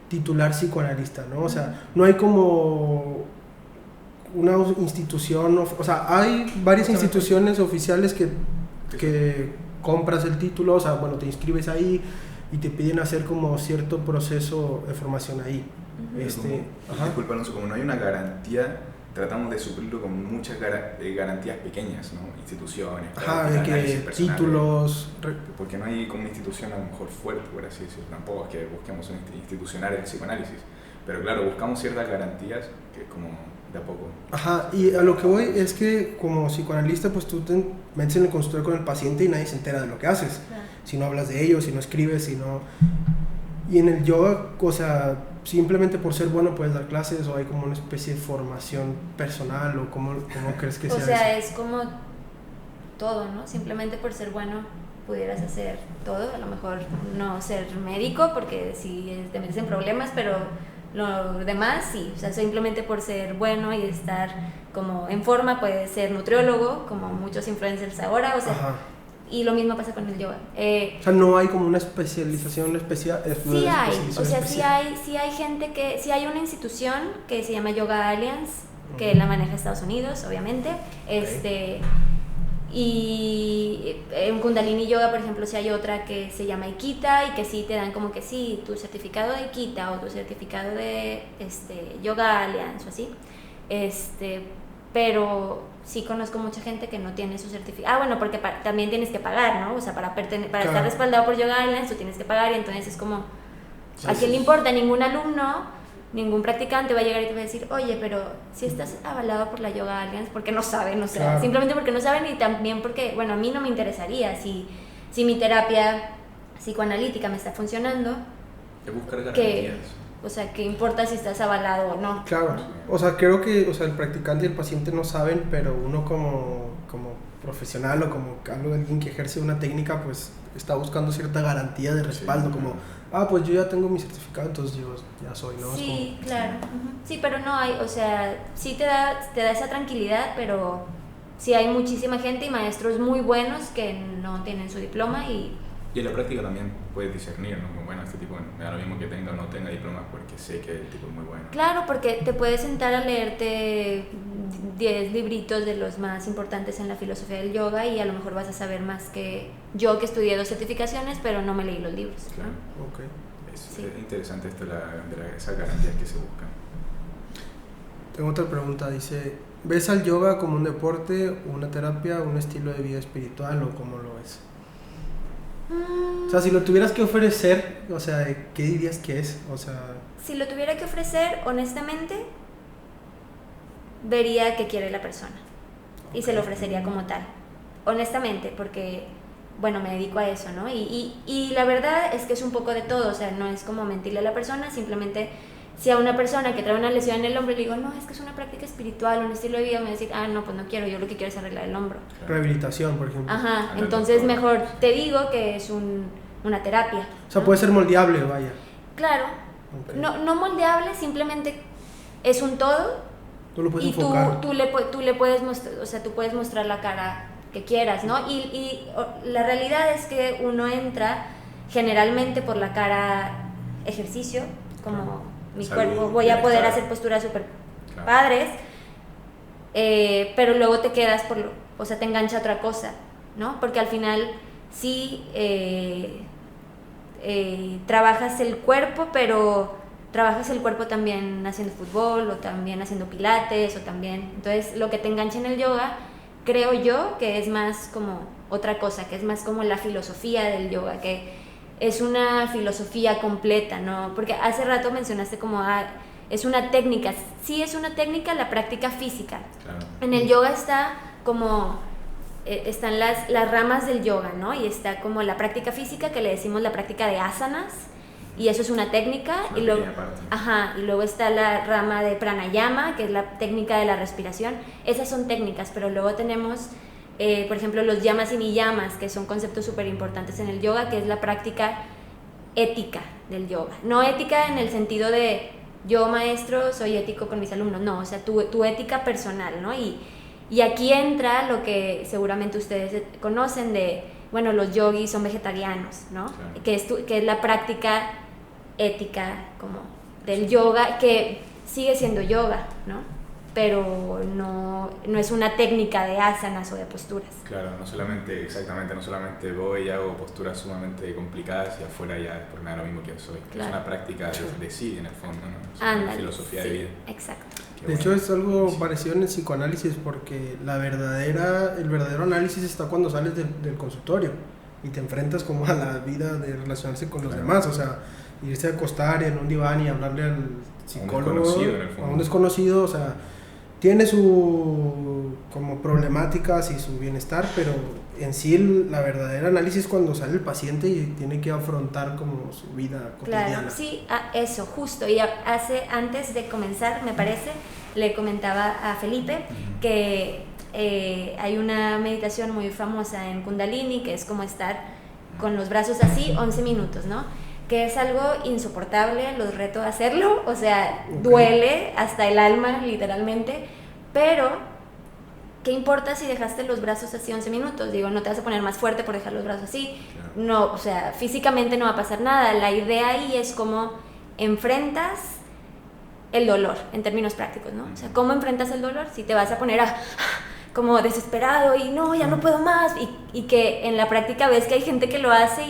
titular psicoanalista, ¿no? O sea, no hay como una institución, o sea, hay varias instituciones oficiales que compras el título, o sea, bueno, te inscribes ahí y te piden hacer como cierto proceso de formación ahí. Disculpa, Alonso, como no hay una garantía, tratamos de suplirlo con muchas garantías pequeñas, ¿no? Instituciones, de que títulos, porque no hay como una institución a lo mejor fuerte, por así decirlo. Tampoco es que busquemos institucionar el psicoanálisis, pero claro, buscamos ciertas garantías que como de a poco. Ajá, y a lo que voy es que como psicoanalista, pues tú te metes en el consultorio con el paciente y nadie se entera de lo que haces. Claro. Si no hablas de ello, si no escribes, si no... Y en el yoga, o sea, simplemente por ser bueno puedes dar clases, o hay como una especie de formación personal, o cómo crees que sea O sea, eso? es como todo, ¿no? Simplemente por ser bueno pudieras hacer todo, a lo mejor no ser médico porque si te metes en problemas, pero lo demás sí, o sea, simplemente por ser bueno y estar como en forma puedes ser nutriólogo, como muchos influencers ahora, o sea, Ajá. y lo mismo pasa con el yoga. O sea, no hay como una especialización especial. Sí hay, o sea, sí hay gente que, sí hay una institución que se llama Yoga Alliance, que la maneja Estados Unidos, obviamente, y en Kundalini Yoga, por ejemplo, sí hay otra que se llama Ikita y que sí te dan como que sí, tu certificado de Ikita o tu certificado de Yoga Alliance o así, pero sí conozco mucha gente que no tiene su certificado. Bueno, porque también tienes que pagar, ¿no? O sea, para Claro. estar respaldado por Yoga Alliance tú tienes que pagar y entonces es como, ¿a quién le importa? Ningún alumno, ningún practicante va a llegar y te va a decir, oye, pero si estás avalado por la Yoga Alliance, porque no saben, o sea, Claro. simplemente porque no saben y también porque, bueno, a mí no me interesaría si mi terapia psicoanalítica me está funcionando, Es buscar que, garantías. o sea, ¿qué importa si estás avalado o no? Claro, o sea, creo que, o sea, el practicante y el paciente no saben, pero uno como profesional o como alguien que ejerce una técnica, pues está buscando cierta garantía de respaldo, Sí. como, pues yo ya tengo mi certificado, entonces yo ya soy, ¿no? Es Sí, como- claro. Ujú. Sí, pero no hay, o sea, sí te da esa tranquilidad, pero sí hay muchísima gente y maestros muy buenos que no tienen su diploma y Y en la práctica también puedes discernir, ¿no? Como, bueno, este tipo me da lo mismo que tenga o no tenga diplomas porque sé que el tipo es muy bueno. claro, porque te puedes sentar a leerte 10 libritos de los más importantes en la filosofía del yoga y a lo mejor vas a saber más que yo, que estudié 2 certificaciones, pero no me leí los libros. Claro. Ok. Es interesante esto de esas garantías que se buscan. Tengo otra pregunta, dice, ¿ves al yoga como un deporte, una terapia, un estilo de vida espiritual o cómo lo ves? O sea, si lo tuvieras que ofrecer, o sea, ¿qué dirías que es? O sea, Si lo tuviera que ofrecer, honestamente, vería qué quiere la persona y se lo ofrecería como tal, honestamente, porque, bueno, me dedico a eso, ¿no? Y la verdad es que es un poco de todo, o sea, no es como mentirle a la persona, simplemente si a una persona que trae una lesión en el hombro le digo, no, es que es una práctica espiritual, un estilo de vida, me va a decir, no, pues no quiero, yo lo que quiero es arreglar el hombro. Claro. rehabilitación, por ejemplo. Ajá, Al entonces doctor. mejor te digo que es una terapia. O sea, ¿no? puede ser moldeable, vaya. Claro, Ok. no moldeable, simplemente es un todo. Tú lo puedes Y enfocar. tú le puedes mostrar, o sea, tú puedes mostrar la cara que quieras, ¿no? La realidad es que uno entra generalmente por la cara ejercicio, como mi Salud, cuerpo, voy a poder bienestar. hacer posturas súper Claro. padres, pero luego te quedas o sea, te engancha otra cosa, ¿no? Porque al final sí trabajas el cuerpo, pero trabajas el cuerpo también haciendo fútbol o también haciendo pilates o también, entonces lo que te engancha en el yoga creo yo que es más como otra cosa, que es más como la filosofía del yoga, que es una filosofía completa, ¿no? Porque hace rato mencionaste como es una técnica, sí es una técnica la práctica física. Claro. En el yoga está como están las ramas del yoga, ¿no? Y está como la práctica física que le decimos la práctica de asanas. Y eso es una técnica, Es una y luego, pequeña parte. y luego está la rama de pranayama, que es la técnica de la respiración. Esas son técnicas, pero luego tenemos, por ejemplo, los yamas y niyamas, que son conceptos súper importantes en el yoga, que es la práctica ética del yoga. No ética en el sentido de yo, maestro, soy ético con mis alumnos, no, o sea, tu ética personal, ¿no? Y aquí entra lo que seguramente ustedes conocen de, bueno, los yogis son vegetarianos, ¿no? Claro. Que es la práctica ética como del yoga, que sigue siendo yoga, ¿no? Pero no es una técnica de asanas o de posturas. Claro, no solamente voy y hago posturas sumamente complicadas y afuera ya después me da lo mismo que soy. Claro. Es una práctica de sí en el fondo, ¿no? Es una Ándale, filosofía sí, de vida. exacto. Qué De bueno. hecho, es algo Sí. parecido en el psicoanálisis porque el verdadero análisis está cuando sales del consultorio y te enfrentas como a la vida de relacionarse con los Claro. demás, o sea, irse a acostar en un diván y hablarle al psicólogo, desconocido, en el fondo. a un desconocido, o sea, tiene su como problemáticas y su bienestar, pero en sí la verdadera análisis es cuando sale el paciente y tiene que afrontar como su vida cotidiana. Claro, sí, eso, justo. Y antes de comenzar, me parece, le comentaba a Felipe que hay una meditación muy famosa en Kundalini, que es como estar con los brazos así 11 minutos, ¿no? Que es algo insoportable, los reto a hacerlo, o sea, duele hasta el alma, literalmente, pero ¿qué importa si dejaste los brazos así 11 minutos? Digo, no te vas a poner más fuerte por dejar los brazos así, no, o sea, físicamente no va a pasar nada. La idea ahí es cómo enfrentas el dolor, en términos prácticos, ¿no? O sea, ¿cómo enfrentas el dolor? Si te vas a poner como desesperado y no, ya no puedo más, y que en la práctica ves que hay gente que lo hace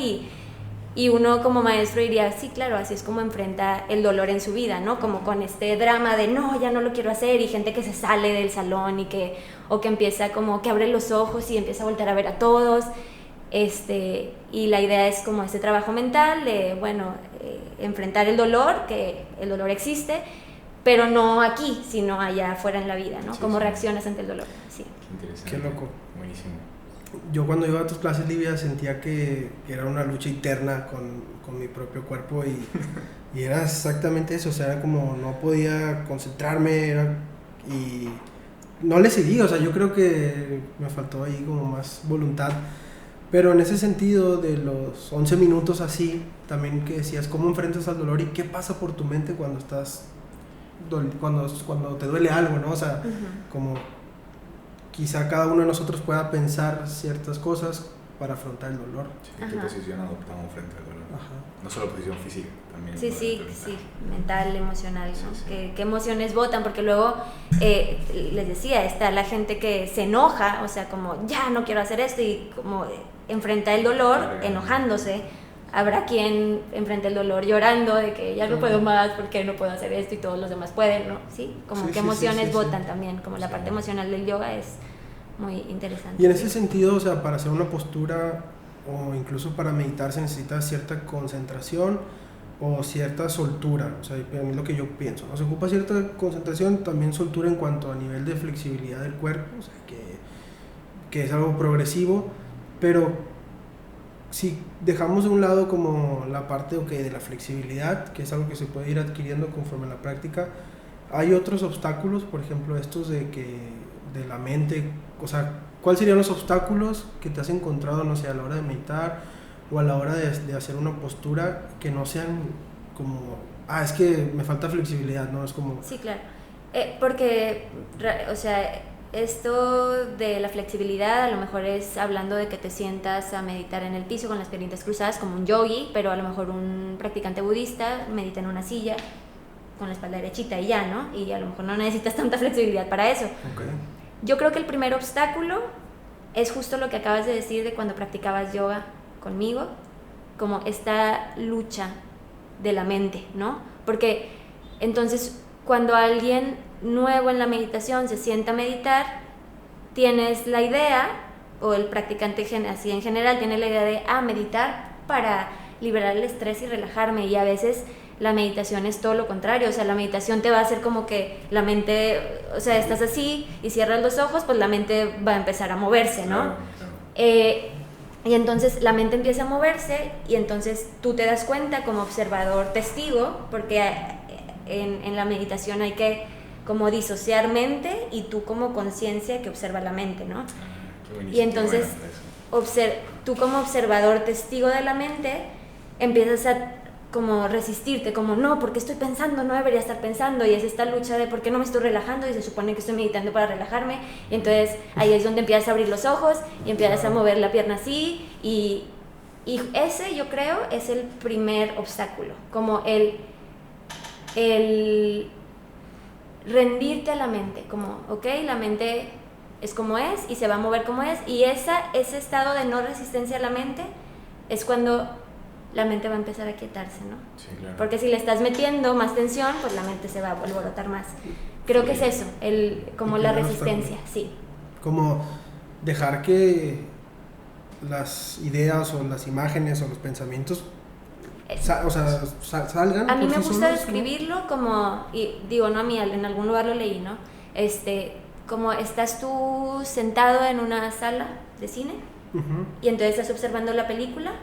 y uno como maestro diría, sí, claro, así es como enfrenta el dolor en su vida, ¿no? Como con este drama de no, ya no lo quiero hacer, y gente que se sale del salón o que empieza como que abre los ojos y empieza a voltear a ver a todos, y la idea es como este trabajo mental de, bueno, enfrentar el dolor, que el dolor existe, pero no aquí, sino allá afuera en la vida, ¿no? Sí, ¿Cómo sí. reaccionas ante el dolor? Sí. Qué interesante. Qué loco. Buenísimo. Yo cuando iba a tus clases, Livia, sentía que era una lucha interna con mi propio cuerpo y era exactamente eso, o sea, era como no podía concentrarme y no le seguí, o sea, yo creo que me faltó ahí como más voluntad, pero en ese sentido de los 11 minutos así, también que decías, ¿cómo enfrentas al dolor y qué pasa por tu mente cuando estás, cuando te duele algo, ¿no? O sea, como quizá cada uno de nosotros pueda pensar ciertas cosas para afrontar el dolor. Sí, ¿qué posición adoptamos frente al dolor? Ajá. No solo posición física, también. Sí, mental, emocional, ¿no? Sí. ¿Qué emociones votan? Porque luego, les decía, está la gente que se enoja, o sea, como ya no quiero hacer esto, y como enfrenta el dolor enojándose. Habrá quien enfrenta el dolor llorando de que ya no puedo más porque no puedo hacer esto y todos los demás pueden, ¿no? Sí, como qué emociones votan también, como la parte emocional del yoga es muy interesante. Y en ese sentido, o sea, para hacer una postura o incluso para meditar se necesita cierta concentración o cierta soltura, o sea, es lo que yo pienso, ¿no? Se ocupa cierta concentración, también soltura en cuanto a nivel de flexibilidad del cuerpo, o sea, que es algo progresivo, pero si dejamos de un lado como la parte de la flexibilidad, que es algo que se puede ir adquiriendo conforme a la práctica, hay otros obstáculos, por ejemplo, estos de la mente, o sea, ¿cuáles serían los obstáculos que te has encontrado, no sé, a la hora de meditar o a la hora de hacer una postura que no sean como, es que me falta flexibilidad, ¿no? Es como... Sí, claro, porque, o sea, esto de la flexibilidad a lo mejor es hablando de que te sientas a meditar en el piso con las piernitas cruzadas como un yogi, pero a lo mejor un practicante budista medita en una silla con la espalda derechita y ya, ¿no? Y a lo mejor no necesitas tanta flexibilidad para eso. Okay. Yo creo que el primer obstáculo es justo lo que acabas de decir de cuando practicabas yoga conmigo, como esta lucha de la mente, ¿no? Porque entonces cuando alguien nuevo en la meditación se sienta a meditar, tienes la idea, o el practicante así en general tiene la idea de meditar para liberar el estrés y relajarme, y a veces la meditación es todo lo contrario, o sea, la meditación te va a hacer como que la mente, o sea, estás así y cierras los ojos, pues la mente va a empezar a moverse, ¿no? Claro. Y entonces la mente empieza a moverse y entonces tú te das cuenta como observador testigo, porque en la meditación hay que como disociar mente y tú como conciencia que observa la mente, ¿no? Y entonces tú como observador testigo de la mente empiezas a como resistirte, como no, porque estoy pensando, no debería estar pensando, y es esta lucha de por qué no me estoy relajando y se supone que estoy meditando para relajarme, y entonces ahí es donde empiezas a abrir los ojos y empiezas a mover la pierna así, y ese yo creo es el primer obstáculo, como el rendirte a la mente, como ok, la mente es como es y se va a mover como es, y ese estado de no resistencia a la mente es cuando la mente va a empezar a quietarse, ¿no? Sí, claro. Porque si le estás metiendo más tensión, pues la mente se va a alborotar más. Creo que es eso, como la resistencia, sí. Como dejar que las ideas o las imágenes o los pensamientos salgan. A mí por me sí gusta solos, describirlo como, y digo, no a mí, en algún lugar lo leí, ¿no? como estás tú sentado en una sala de cine y entonces estás observando la película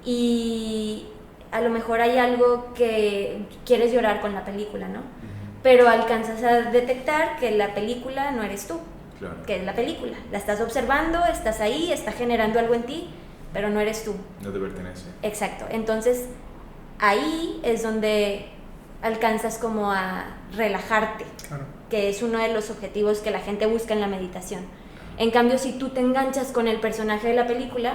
y a lo mejor hay algo que quieres llorar con la película, ¿no? Pero alcanzas a detectar que la película no eres tú, claro, que es la película. La estás observando, estás ahí, está generando algo en ti, pero no eres tú. No te pertenece. Exacto. Entonces, ahí es donde alcanzas como a relajarte, claro, que es uno de los objetivos que la gente busca en la meditación. En cambio, si tú te enganchas con el personaje de la película,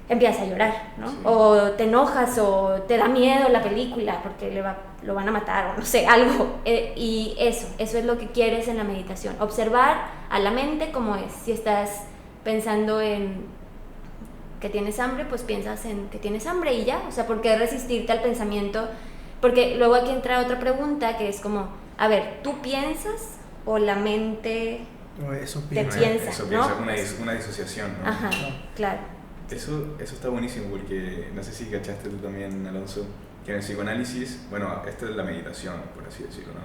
empiezas a llorar, ¿no? Sí. O te enojas o te da miedo la película porque lo van a matar o no sé, algo. Y eso es lo que quieres en la meditación. Observar a la mente como es. Si estás pensando en que tienes hambre, pues piensas en que tienes hambre y ya. O sea, ¿por qué resistirte al pensamiento? Porque luego aquí entra otra pregunta que es como, a ver, ¿tú piensas o la mente eso te piensa? Eso ¿no? piensa, una disociación, ¿no? Ajá, claro. Eso está buenísimo porque, no sé si cachaste tú también, Alonso, que en el psicoanálisis, bueno, esta es la meditación, por así decirlo, ¿no?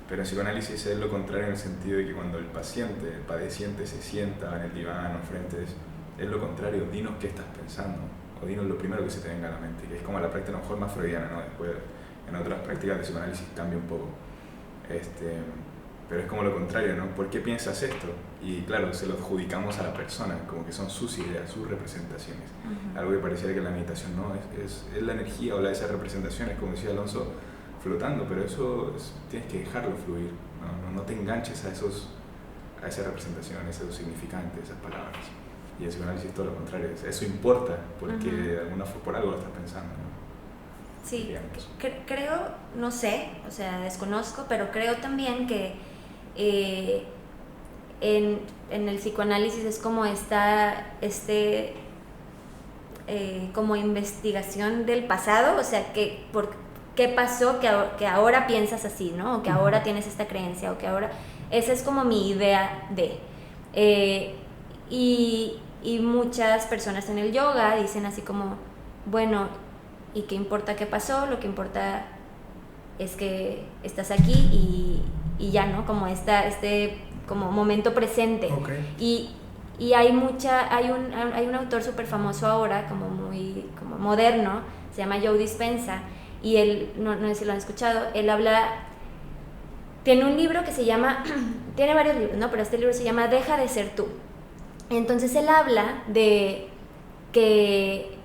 Pero en psicoanálisis es lo contrario en el sentido de que cuando el paciente, el padeciente se sienta en el diván o frente, es lo contrario, dinos qué estás pensando, o dinos lo primero que se te venga a la mente, que es como la práctica a lo mejor más freudiana, ¿no? Después en otras prácticas de psicoanálisis cambia un poco. Pero es como lo contrario, ¿no? ¿Por qué piensas esto? Y claro, se lo adjudicamos a la persona, como que son sus ideas, sus representaciones. Algo que pareciera que la meditación no es la energía o esas representaciones, como decía Alonso, flotando, pero eso tienes que dejarlo fluir, no te enganches a esas representaciones, a esos significantes, esas palabras. Y el psicoanálisis es todo lo contrario, eso importa, porque de alguna forma por algo lo estás pensando, ¿no? Sí, creo, no sé, o sea, desconozco, pero creo también que en el psicoanálisis es como como investigación del pasado, o sea, qué pasó que ahora piensas así, ¿no? O que ahora tienes esta creencia, o que ahora... Esa es como mi idea de... Y muchas personas en el yoga dicen así como, bueno, ¿y qué importa qué pasó? Lo que importa es que estás aquí y ya, ¿no? Como como momento presente. Okay. Y hay un autor súper famoso ahora, como moderno, se llama Joe Dispenza, y él, no sé si lo han escuchado, él tiene un libro que se llama, tiene varios libros, ¿no? Pero este libro se llama Deja de ser tú. Entonces él habla de que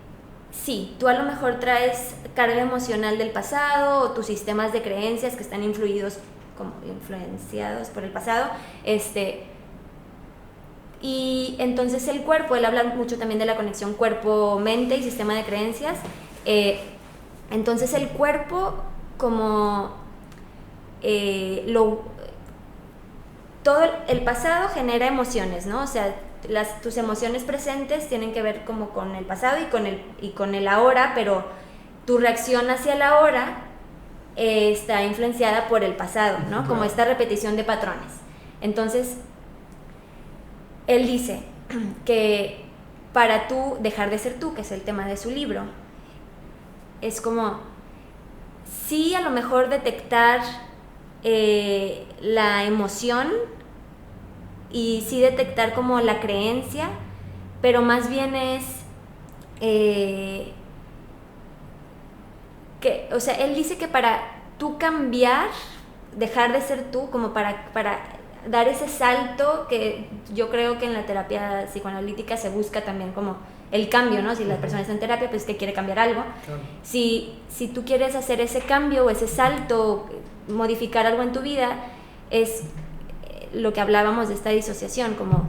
sí, tú a lo mejor traes carga emocional del pasado o tus sistemas de creencias que están influenciados por el pasado, y entonces el cuerpo, él habla mucho también de la conexión cuerpo-mente y sistema de creencias, entonces el cuerpo como todo el pasado genera emociones, ¿no? O sea, tus emociones presentes tienen que ver como con el pasado y con el ahora, pero tu reacción hacia el ahora está influenciada por el pasado, ¿no? Como esta repetición de patrones. Entonces, él dice que para tú dejar de ser tú, que es el tema de su libro, es como, sí, a lo mejor detectar la emoción y sí detectar como la creencia, pero más bien es o sea, él dice que para tú cambiar, dejar de ser tú, como para dar ese salto, que yo creo que en la terapia psicoanalítica se busca también como el cambio, ¿no? Si la persona está en terapia, pues que quiere cambiar algo. Claro. Si tú quieres hacer ese cambio o ese salto, modificar algo en tu vida, es lo que hablábamos de esta disociación, como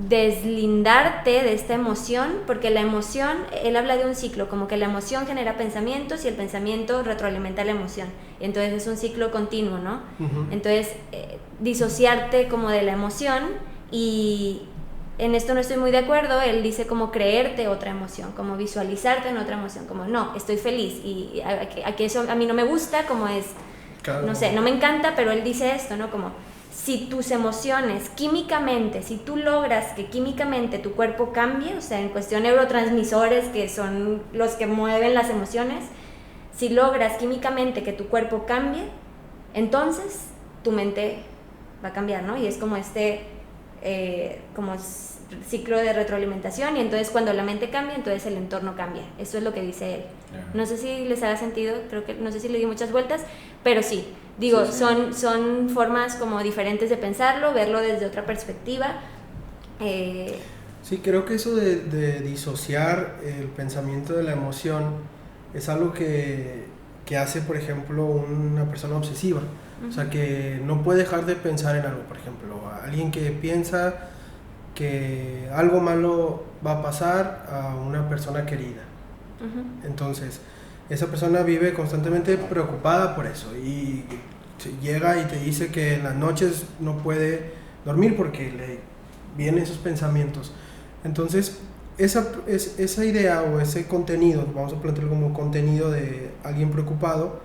deslindarte de esta emoción, porque la emoción, él habla de un ciclo, como que la emoción genera pensamientos y el pensamiento retroalimenta la emoción, entonces es un ciclo continuo, ¿no? Entonces disociarte como de la emoción, y en esto no estoy muy de acuerdo, él dice como creerte otra emoción, como visualizarte en otra emoción, como no, estoy feliz, y aquí eso a mí no me gusta, como es, claro, no sé, no me encanta, pero él dice esto, ¿no? Como si tus emociones químicamente, si tú logras que químicamente tu cuerpo cambie, o sea, en cuestión de neurotransmisores, que son los que mueven las emociones, si logras químicamente que tu cuerpo cambie, entonces tu mente va a cambiar, ¿no? Y es como como ciclo de retroalimentación, y entonces cuando la mente cambia, entonces el entorno cambia. Eso es lo que dice él. No sé si les haga sentido, no sé si le di muchas vueltas, pero sí, digo, sí. Son formas como diferentes de pensarlo, verlo desde otra perspectiva. Sí, creo que eso de disociar el pensamiento de la emoción es algo que hace, por ejemplo, una persona obsesiva. O sea, que no puede dejar de pensar en algo. Por ejemplo, alguien que piensa que algo malo va a pasar a una persona querida. Entonces, esa persona vive constantemente preocupada por eso, y llega y te dice que en las noches no puede dormir porque le vienen esos pensamientos. Entonces, esa idea o ese contenido, vamos a plantearlo como contenido de alguien preocupado,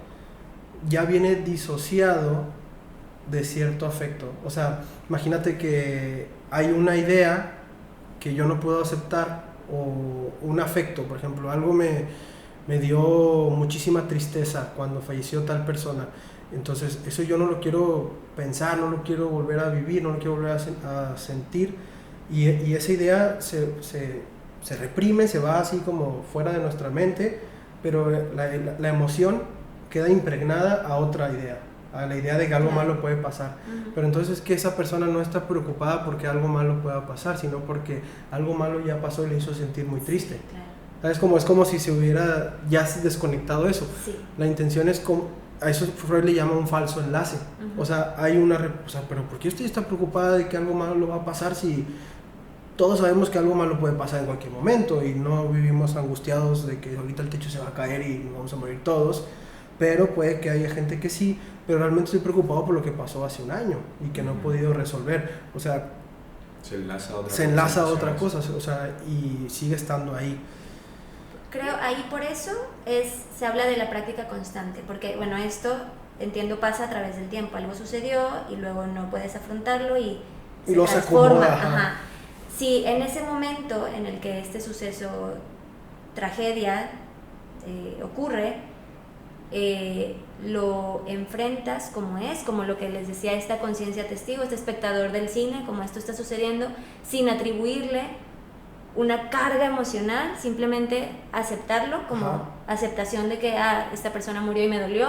ya viene disociado de cierto afecto. O sea, imagínate que hay una idea que yo no puedo aceptar, o un afecto, por ejemplo, algo me dio muchísima tristeza cuando falleció tal persona. Entonces, eso yo no lo quiero pensar, no lo quiero volver a vivir, no lo quiero volver a sentir, y esa idea se reprime, se va así como fuera de nuestra mente, pero la emoción queda impregnada a otra idea, a la idea de que algo malo puede pasar. Pero entonces es que esa persona no está preocupada porque algo malo pueda pasar, sino porque algo malo ya pasó y le hizo sentir muy triste. ¿Sabes? Es como si se hubiera ya desconectado eso. Sí. La intención es a eso Freud le llama un falso enlace. O sea, hay pero ¿por qué usted está preocupada de que algo malo va a pasar si todos sabemos que algo malo puede pasar en cualquier momento, y no vivimos angustiados de que ahorita el techo se va a caer y nos vamos a morir todos? Pero puede que haya gente que sí, pero realmente estoy preocupado por lo que pasó hace un año y que no he podido resolver. O sea, se enlaza a otra cosa, o sea, y sigue estando ahí. Creo ahí por eso se habla de la práctica constante, porque bueno, esto entiendo pasa a través del tiempo. Algo sucedió y luego no puedes afrontarlo y se transforma. Ajá. Si en ese momento en el que este suceso, tragedia, ocurre, lo enfrentas como es, como lo que les decía, esta conciencia testigo, este espectador del cine, como esto está sucediendo, sin atribuirle una carga emocional, simplemente aceptarlo como aceptación de que esta persona murió y me dolió,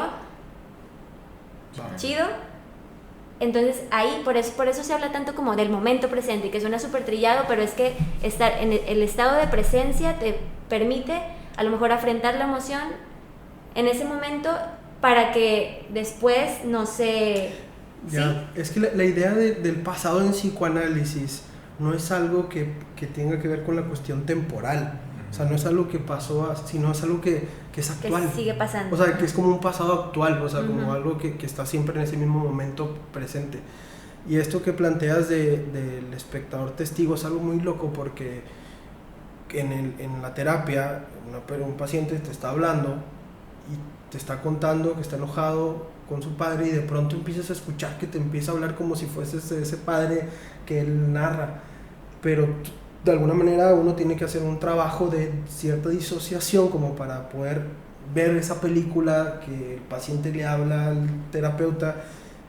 chido. Entonces ahí, por eso se habla tanto como del momento presente, que suena súper trillado, pero es que estar en el estado de presencia te permite a lo mejor afrontar la emoción en ese momento para que después no se... Ya, ¿sí? Es que la idea del pasado en psicoanálisis no es algo que tenga que ver con la cuestión temporal. O sea, no es algo que pasó, sino es algo que es actual. Que sigue pasando. O sea, que es como un pasado actual, o sea, como algo que está siempre en ese mismo momento presente. Y esto que planteas del espectador testigo es algo muy loco, porque en la terapia un paciente te está hablando y te está contando que está enojado con su padre, y de pronto empiezas a escuchar que te empieza a hablar como si fuese ese padre que él narra. Pero de alguna manera uno tiene que hacer un trabajo de cierta disociación como para poder ver esa película que el paciente le habla al terapeuta,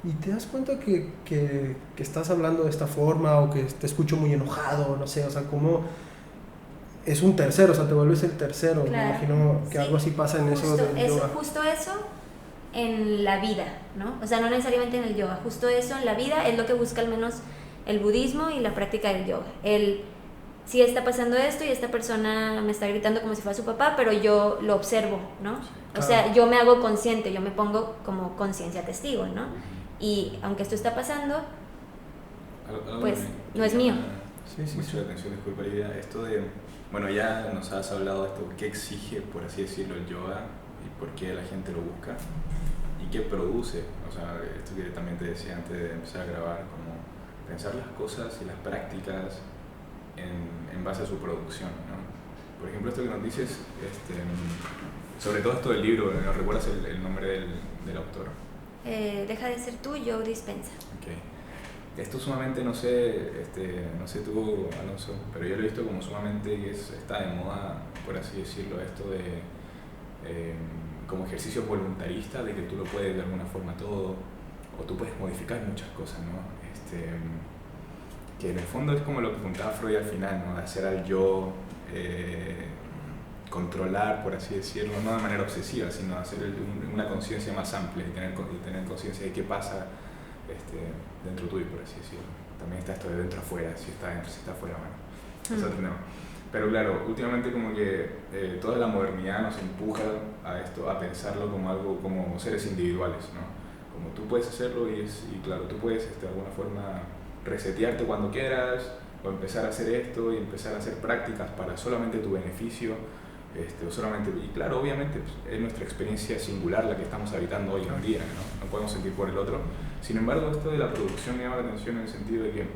y te das cuenta que estás hablando de esta forma, o que te escucho muy enojado, no sé, o sea, como es un tercero, o sea, te vuelves el tercero. Claro. Me imagino que sí, algo así pasa en eso del yoga. Justo eso en la vida, ¿no? O sea, no necesariamente en el yoga, justo eso en la vida es lo que busca al menos el budismo y la práctica del yoga. Sí está pasando esto y esta persona me está gritando como si fuera su papá, pero yo lo observo, ¿no? Sí, claro. O sea, yo me hago consciente, yo me pongo como conciencia testigo, ¿no? Y aunque esto está pasando, pues no es mío. Mucha atención, disculpa Lidia, esto de, bueno, ya nos has hablado de esto, ¿qué exige, por así decirlo, el yoga y por qué la gente lo busca y qué produce? O sea, esto que también te decía antes de empezar a grabar, como pensar las cosas y las prácticas en base a su producción, ¿no? Por ejemplo, esto que nos dices, sobre todo esto del libro, ¿no recuerdas el nombre del autor? Deja de ser tú, Joe Dispenza. Okay. Esto sumamente, no sé tú, Alonso, pero yo lo he visto como sumamente está de moda, por así decirlo, esto de como ejercicios voluntaristas, de que tú lo puedes de alguna forma todo, o tú puedes modificar muchas cosas, ¿no? que en el fondo es como lo que apuntaba Freud al final, ¿no? De hacer al yo, controlar, por así decirlo, no de manera obsesiva, sino hacer una conciencia más amplia y tener conciencia de qué pasa dentro tuyo, por así decirlo. También está esto de dentro afuera, si está dentro, si está afuera, bueno, es otro tema. Pero claro, últimamente como que toda la modernidad nos empuja a esto, a pensarlo como algo, como seres individuales, ¿no? Como tú puedes hacerlo y claro, tú puedes de alguna forma resetearte cuando quieras, o empezar a hacer esto y empezar a hacer prácticas para solamente tu beneficio, o solamente, y claro, obviamente pues, es nuestra experiencia singular la que estamos habitando hoy en día, ¿no? No podemos sentir por el otro. Sin embargo, esto de la producción me llama la atención en el sentido de que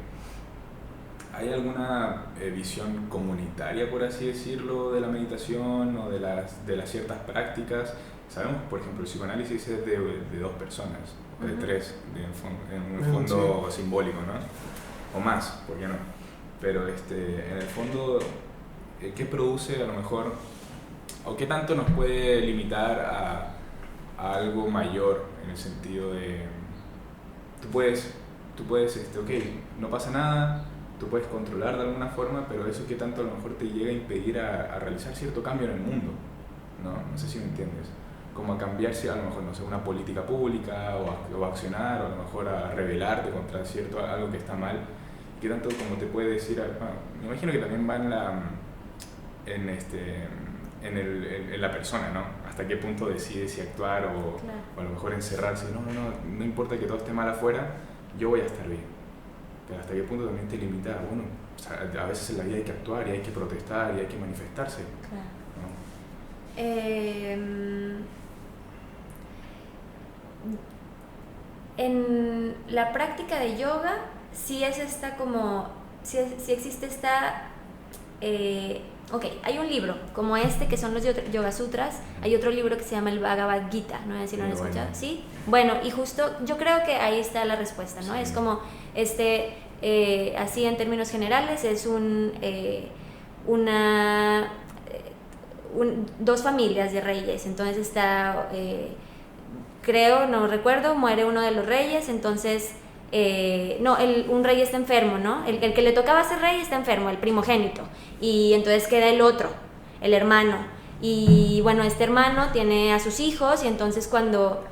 ¿hay alguna visión comunitaria, por así decirlo, de la meditación o de las ciertas prácticas? Sabemos, por ejemplo, el psicoanálisis es de dos personas, o de tres, en un fondo simbólico, ¿no? O más, ¿por qué no? Pero en el fondo, ¿qué produce a lo mejor, o qué tanto nos puede limitar a algo mayor en el sentido de, tú puedes ok, no pasa nada, tú puedes controlar de alguna forma, pero eso qué tanto a lo mejor te llega a impedir a realizar cierto cambio en el mundo, ¿no? No sé si me entiendes. Como a cambiarse a lo mejor, no sé, una política pública o a accionar, o a lo mejor a rebelarte contra algo que está mal. ¿Qué tanto como te puede decir? Me imagino que también va en la persona, ¿no? Hasta qué punto decide si actuar o a lo mejor encerrarse. No importa que todo esté mal afuera, yo voy a estar bien. Pero hasta qué punto también te limita, bueno, o sea, a veces en la vida hay que actuar y hay que protestar y hay que manifestarse. Claro. ¿No? En la práctica de yoga sí es esta como, sí existe esta, ok, hay un libro como que son los Yoga Sutras, hay otro libro que se llama el Bhagavad Gita, no sé si lo han escuchado, ¿sí? Bueno, y justo yo creo que ahí está la respuesta, ¿no? Sí. Es como, así en términos generales, es dos familias de reyes, entonces está... creo, no recuerdo, muere uno de los reyes, entonces, un rey está enfermo, ¿no? El que le tocaba ser rey está enfermo, el primogénito, y entonces queda el otro, el hermano, y bueno, este hermano tiene a sus hijos, y entonces cuando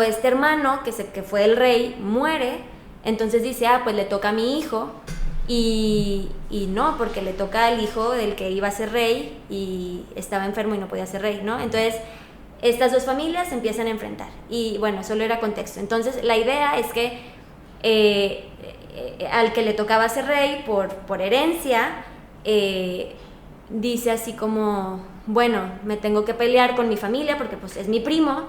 este hermano, que fue el rey, muere, entonces dice, pues le toca a mi hijo, y no, porque le toca al hijo del que iba a ser rey, y estaba enfermo y no podía ser rey, ¿no? Entonces, estas dos familias se empiezan a enfrentar y bueno, solo era contexto. Entonces la idea es que al que le tocaba ser rey por herencia, dice así como, bueno, me tengo que pelear con mi familia porque pues es mi primo,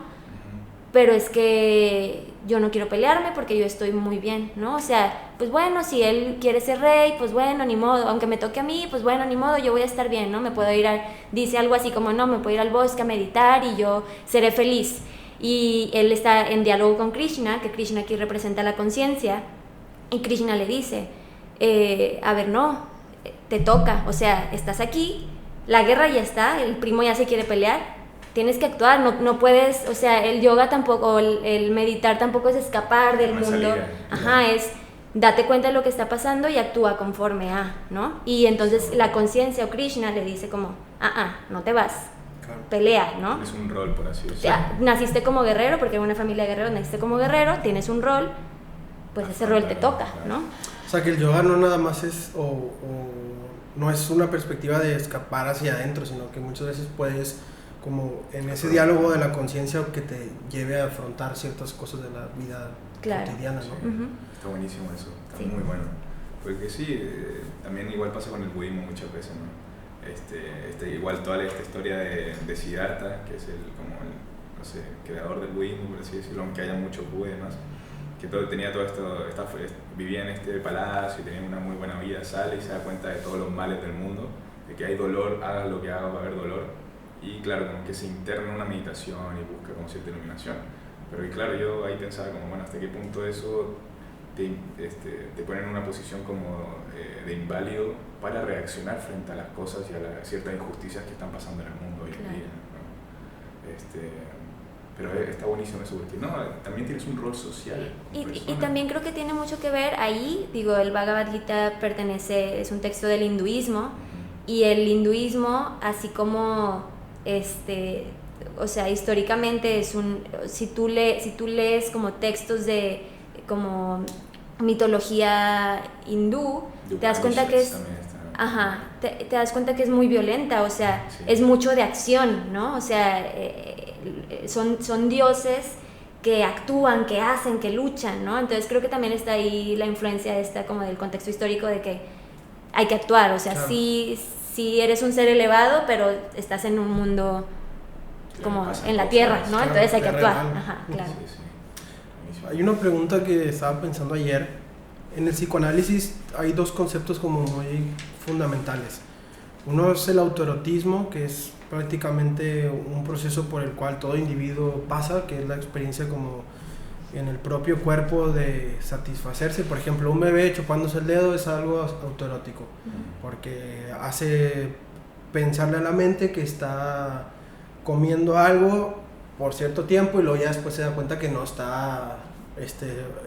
pero es que yo no quiero pelearme porque yo estoy muy bien, ¿no? O sea, pues bueno, si él quiere ser rey, pues bueno, ni modo, aunque me toque a mí, pues bueno, ni modo, yo voy a estar bien, ¿no? Me puedo ir dice algo así como, no, me puedo ir al bosque a meditar y yo seré feliz. Y él está en diálogo con Krishna, que Krishna aquí representa la conciencia, y Krishna le dice, a ver, no, te toca, o sea, estás aquí, la guerra ya está, el primo ya se quiere pelear, tienes que actuar, no puedes, o sea, el yoga tampoco, el meditar tampoco es escapar del mundo, es date cuenta de lo que está pasando y actúa conforme a, ¿no? Y entonces la conciencia o Krishna le dice como, no te vas, pelea, ¿no? Es un rol, por así decirlo. Naciste como guerrero, porque en una familia de guerreros naciste como guerrero, tienes un rol, pues ese rol te toca, ¿no? O sea, que el yoga no nada más es, no es una perspectiva de escapar hacia adentro, sino que muchas veces puedes, como en ese diálogo de la conciencia, que te lleve a afrontar ciertas cosas de la vida cotidiana, ¿no? Sí. Está buenísimo eso, está muy bueno. Porque sí, también igual pasa con el budismo muchas veces, ¿no? Igual toda esta historia de Siddhartha, que es el creador del budismo, por así decirlo, aunque haya mucho Buda y demás, que tenía todo esto, vivía en este palacio y tenía una muy buena vida, sale y se da cuenta de todos los males del mundo, de que hay dolor, hagas lo que hagas, va a haber dolor. Y claro, como que se interna una meditación y busca como cierta iluminación. Pero y claro, yo ahí pensaba como, bueno, hasta qué punto eso te pone en una posición como de inválido para reaccionar frente a las cosas y a ciertas injusticias que están pasando en el mundo hoy en día, ¿no? Pero está buenísimo eso, porque no, también tienes un rol social. Y también creo que tiene mucho que ver ahí, digo, el Bhagavad Gita es un texto del hinduismo, y el hinduismo, así como, o sea, históricamente si tú lees como textos de, como mitología hindú, te das cuenta que es... Ajá, te das cuenta que es muy violenta, o sea, sí. Es mucho de acción, ¿no? O sea, son dioses que actúan, que hacen, que luchan, ¿no? Entonces creo que también está ahí la influencia como del contexto histórico de que hay que actuar, o sea, claro. sí eres un ser elevado, pero estás en un mundo como en la tierra, ¿no? Claro, entonces hay que actuar. Ajá, claro. Sí. Hay una pregunta que estaba pensando ayer. En el psicoanálisis hay dos conceptos como muy fundamentales. Uno es el autoerotismo, que es prácticamente un proceso por el cual todo individuo pasa, que es la experiencia como en el propio cuerpo de satisfacerse. Por ejemplo, un bebé chupándose el dedo es algo autoerótico, porque hace pensarle a la mente que está comiendo algo por cierto tiempo y luego ya después se da cuenta que no está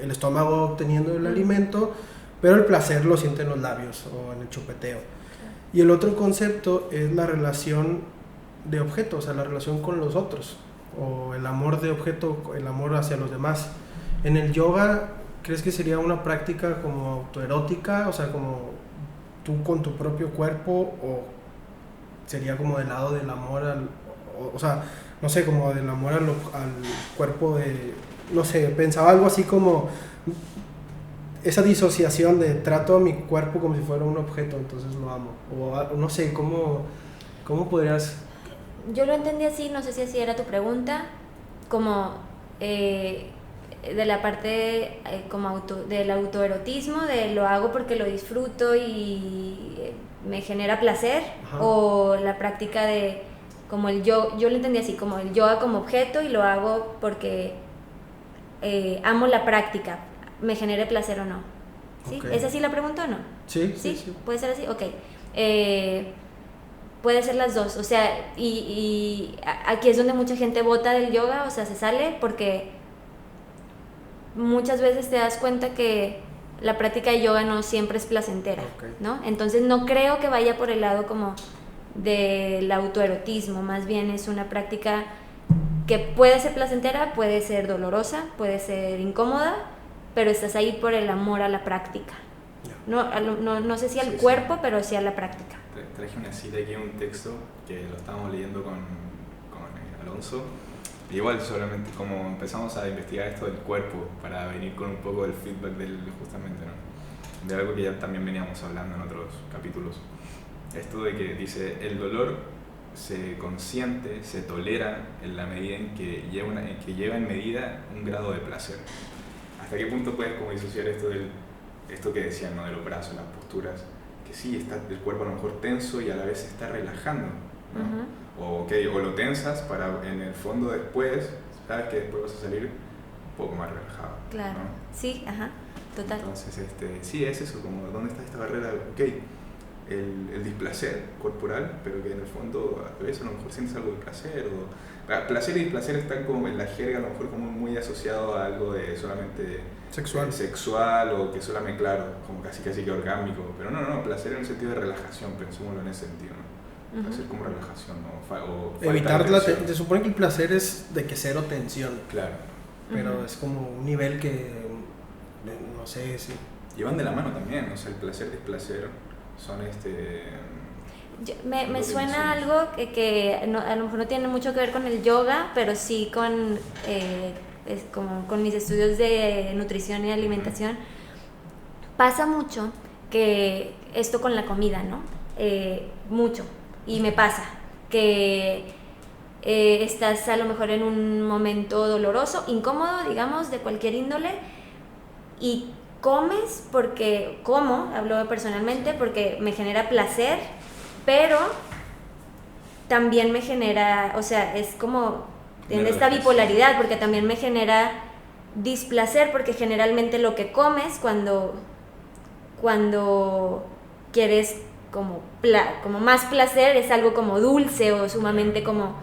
el estómago obteniendo el alimento, pero el placer lo siente en los labios o en el chupeteo. Y el otro concepto es la relación de objeto, o sea, la relación con los otros, o el amor de objeto, el amor hacia los demás. En el yoga, ¿crees que sería una práctica como autoerótica, o sea, como tú con tu propio cuerpo, o sería como del lado del amor o sea, no sé, como del amor al cuerpo de, no sé, pensaba algo así como esa disociación de trato a mi cuerpo como si fuera un objeto, entonces lo amo, o no sé, ¿cómo podrías...? Yo lo entendí así, no sé si así era tu pregunta, como de la parte como del autoerotismo, de lo hago porque lo disfruto y me genera placer. Ajá. O la práctica de como yo lo entendí así, como el yoga como objeto y lo hago porque amo la práctica, me genere placer o no. ¿Sí? Okay. ¿Es así la pregunta o no? Sí. ¿Puede ser así? Ok. Puede ser las dos, o sea, y aquí es donde mucha gente bota del yoga, o sea, se sale porque muchas veces te das cuenta que la práctica de yoga no siempre es placentera, okay. ¿no? Entonces no creo que vaya por el lado como del autoerotismo, más bien es una práctica que puede ser placentera, puede ser dolorosa, puede ser incómoda, pero estás ahí por el amor a la práctica. No sé si al cuerpo, sí. Pero sí a la práctica. Traje una cita aquí, un texto que lo estábamos leyendo con Alonso. Y igual, solamente como empezamos a investigar esto del cuerpo para venir con un poco del feedback justamente, ¿no? De algo que ya también veníamos hablando en otros capítulos. Esto de que dice, el dolor se consiente, se tolera en la medida en que lleva en medida un grado de placer. ¿Hasta qué punto puedes como disociar esto que decían, ¿no? De los brazos, las posturas? Que sí, está el cuerpo a lo mejor tenso y a la vez se está relajando, ¿no? Uh-huh. O lo tensas para en el fondo después, sabes que después vas a salir un poco más relajado. Claro, ¿no? Sí, ajá, total. Entonces, sí, es eso, como ¿dónde está esta barrera? Ok, el displacer corporal, pero que en el fondo a veces a lo mejor sientes algo de placer, placer y displacer están como en la jerga a lo mejor como muy asociado a algo de solamente sexual o que solamente, claro, como casi que orgánico, pero no, placer en un sentido de relajación, pensémoslo en ese sentido, ¿no? Placer como relajación, ¿no? Evitar se supone que el placer es de que cero tensión, claro, pero es como un nivel que no sé si... Llevan de la mano también, o sea, el placer y displacer son me suena algo que no, a lo mejor no tiene mucho que ver con el yoga, pero sí como con mis estudios de nutrición y alimentación. Pasa mucho que esto con la comida, ¿no? Mucho. Y me pasa que estás a lo mejor en un momento doloroso, incómodo, digamos, de cualquier índole, y comes hablo personalmente, porque me genera placer, pero también me genera, o sea, es como en esta bipolaridad, porque también me genera displacer, porque generalmente lo que comes cuando quieres como más placer, es algo como dulce o sumamente como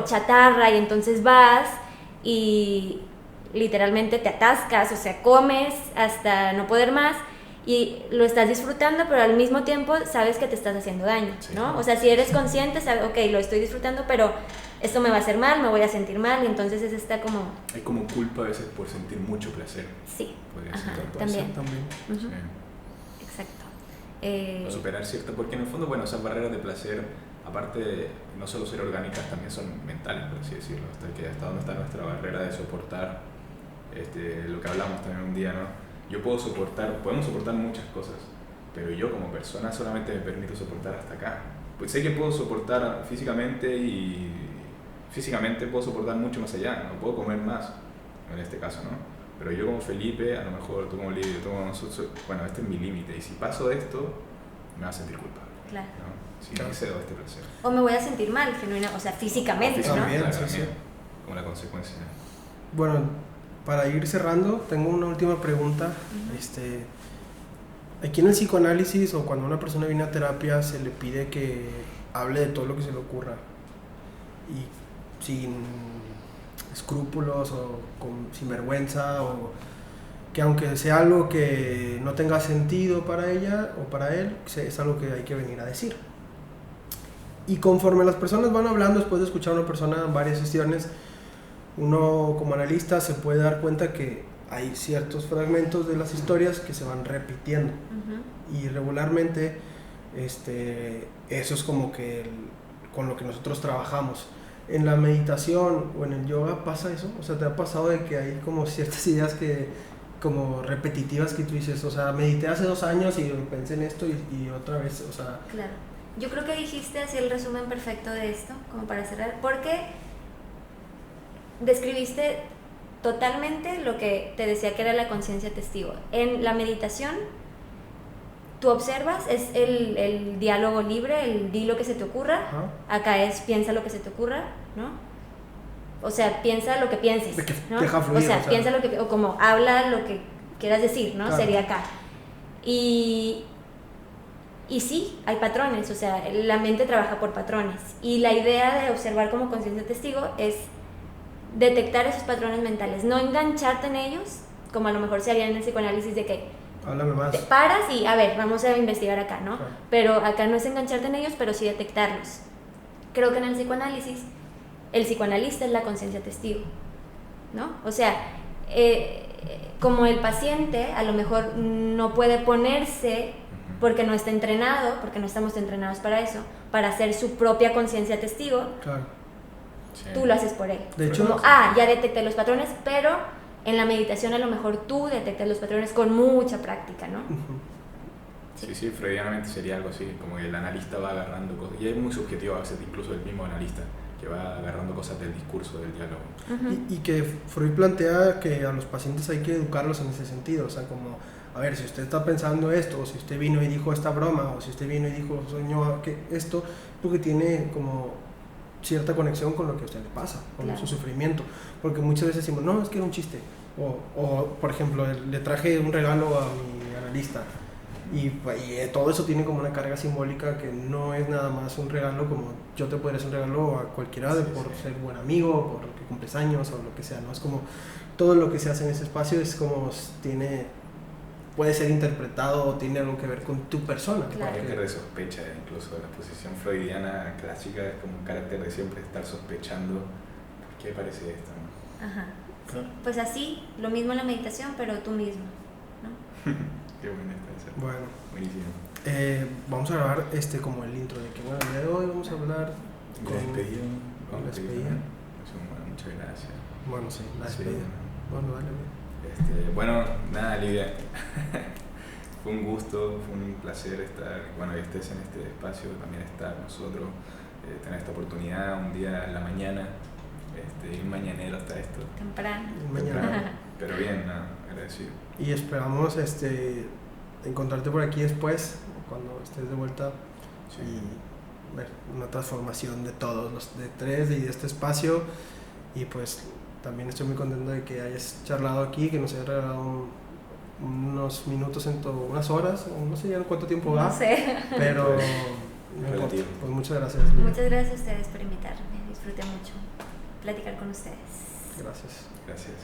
chatarra, y entonces vas y literalmente te atascas, o sea, comes hasta no poder más y lo estás disfrutando, pero al mismo tiempo sabes que te estás haciendo daño, ¿no? O sea, si eres consciente, sabes, ok, lo estoy disfrutando, pero esto me va a hacer mal, me voy a sentir mal, y entonces es como... Hay como culpa a veces por sentir mucho placer. Sí, también. Uh-huh. Sí. Exacto. O superar cierto, porque en el fondo, bueno, esas barreras de placer, aparte, no solo ser orgánicas, también son mentales, por así decirlo, hasta dónde está nuestra barrera de soportar lo que hablamos también un día, ¿no? Podemos soportar muchas cosas, pero yo como persona solamente me permito soportar hasta acá. Pues sé que puedo soportar físicamente puedo soportar mucho más allá, no puedo comer más, en este caso, ¿no? Pero yo como Felipe, a lo mejor tú como Lidia, bueno, este es mi límite, y si paso de esto, me va a sentir culpable. Claro. ¿No? Si no excedo este placer. O me voy a sentir mal, o sea, físicamente, ¿no? También, Claro, sí. Como la consecuencia. Bueno, para ir cerrando, tengo una última pregunta. Aquí en el psicoanálisis, o cuando una persona viene a terapia, se le pide que hable de todo lo que se le ocurra y sin escrúpulos o sin vergüenza, o que aunque sea algo que no tenga sentido para ella o para él, es algo que hay que venir a decir. Y conforme las personas van hablando, después de escuchar a una persona en varias sesiones, uno como analista se puede dar cuenta que hay ciertos fragmentos de las historias que se van repitiendo. Uh-huh. Y regularmente eso es como que con lo que nosotros trabajamos. En la meditación o en el yoga pasa eso, o sea, ¿te ha pasado de que hay como ciertas ideas que como repetitivas que tú dices, o sea, medité hace 2 años y pensé en esto y otra vez, o sea... Claro, yo creo que dijiste así el resumen perfecto de esto, como para cerrar, porque describiste totalmente lo que te decía que era la conciencia testigo. En la meditación, tú observas, es el diálogo libre, el di lo que se te ocurra. Uh-huh. Acá es piensa lo que se te ocurra, ¿no? O sea, piensa lo que pienses, ¿no? Deja fluir, o sea, piensa lo que, o como habla lo que quieras decir, ¿no? Claro. Sería acá. Y sí, hay patrones, o sea, la mente trabaja por patrones. Y la idea de observar como conciencia testigo es detectar esos patrones mentales, no engancharte en ellos, como a lo mejor se haría en el psicoanálisis de que háblame más. Te paras y a ver, vamos a investigar acá, ¿no? Claro. Pero acá no es engancharte en ellos, pero sí detectarlos. Creo que en el psicoanálisis, el psicoanalista es la conciencia testigo, ¿no? O sea, como el paciente a lo mejor no puede ponerse porque no está entrenado, porque no estamos entrenados para eso, para hacer su propia conciencia testigo. Claro. Sí. Tú lo haces por él. De hecho, como, ya detecté los patrones, pero en la meditación a lo mejor tú detectas los patrones con mucha práctica, ¿no? Uh-huh. Sí, freudianamente sería algo así, como que el analista va agarrando cosas, y es muy subjetivo a veces incluso el mismo analista, que va agarrando cosas del discurso, del diálogo. Uh-huh. Y que Freud plantea que a los pacientes hay que educarlos en ese sentido, o sea, como, a ver, si usted está pensando esto, o si usted vino y dijo esta broma, o si usted vino y dijo, soñó que esto, porque tiene como cierta conexión con lo que a usted le pasa, con claro. Su sufrimiento, porque muchas veces decimos, no, es que era un chiste, o por ejemplo, le traje un regalo a mi analista, y todo eso tiene como una carga simbólica que no es nada más un regalo como yo te podría hacer un regalo a cualquiera por ser buen amigo, por que cumples años o lo que sea, ¿no? Es como todo lo que se hace en ese espacio es como puede ser interpretado o tiene algo que ver con tu persona. Claro. Hay un carácter de sospecha, incluso la posición freudiana clásica es como un carácter de siempre estar sospechando por qué parece esto, ¿no? Ajá. Sí. Pues así, lo mismo en la meditación, pero tú mismo, ¿no? Qué buena esta. Bueno. Buenísimo. Vamos a grabar como el intro de que bueno, el día de hoy vamos a hablar con la despedida. Bueno, muchas gracias. Bueno, sí, la despedida. Sí. Bueno, dale. Bueno, nada, Lidia, fue un gusto, fue un placer estar, que estés en este espacio, también estar nosotros, tener esta oportunidad un día en la mañana, ir mañanero hasta esto. Temprano. Pero bien, agradecido. Y esperamos encontrarte por aquí después, cuando estés de vuelta, sí. Y ver una transformación de todos los de tres y de este espacio, y pues también estoy muy contento de que hayas charlado aquí, que nos hayas regalado unos minutos, unas horas, o no sé ya cuánto tiempo va. No sé. Pero no importa. relativo. Pues muchas gracias. Lidia. Muchas gracias a ustedes por invitarme. Disfruté mucho platicar con ustedes. Gracias. Gracias.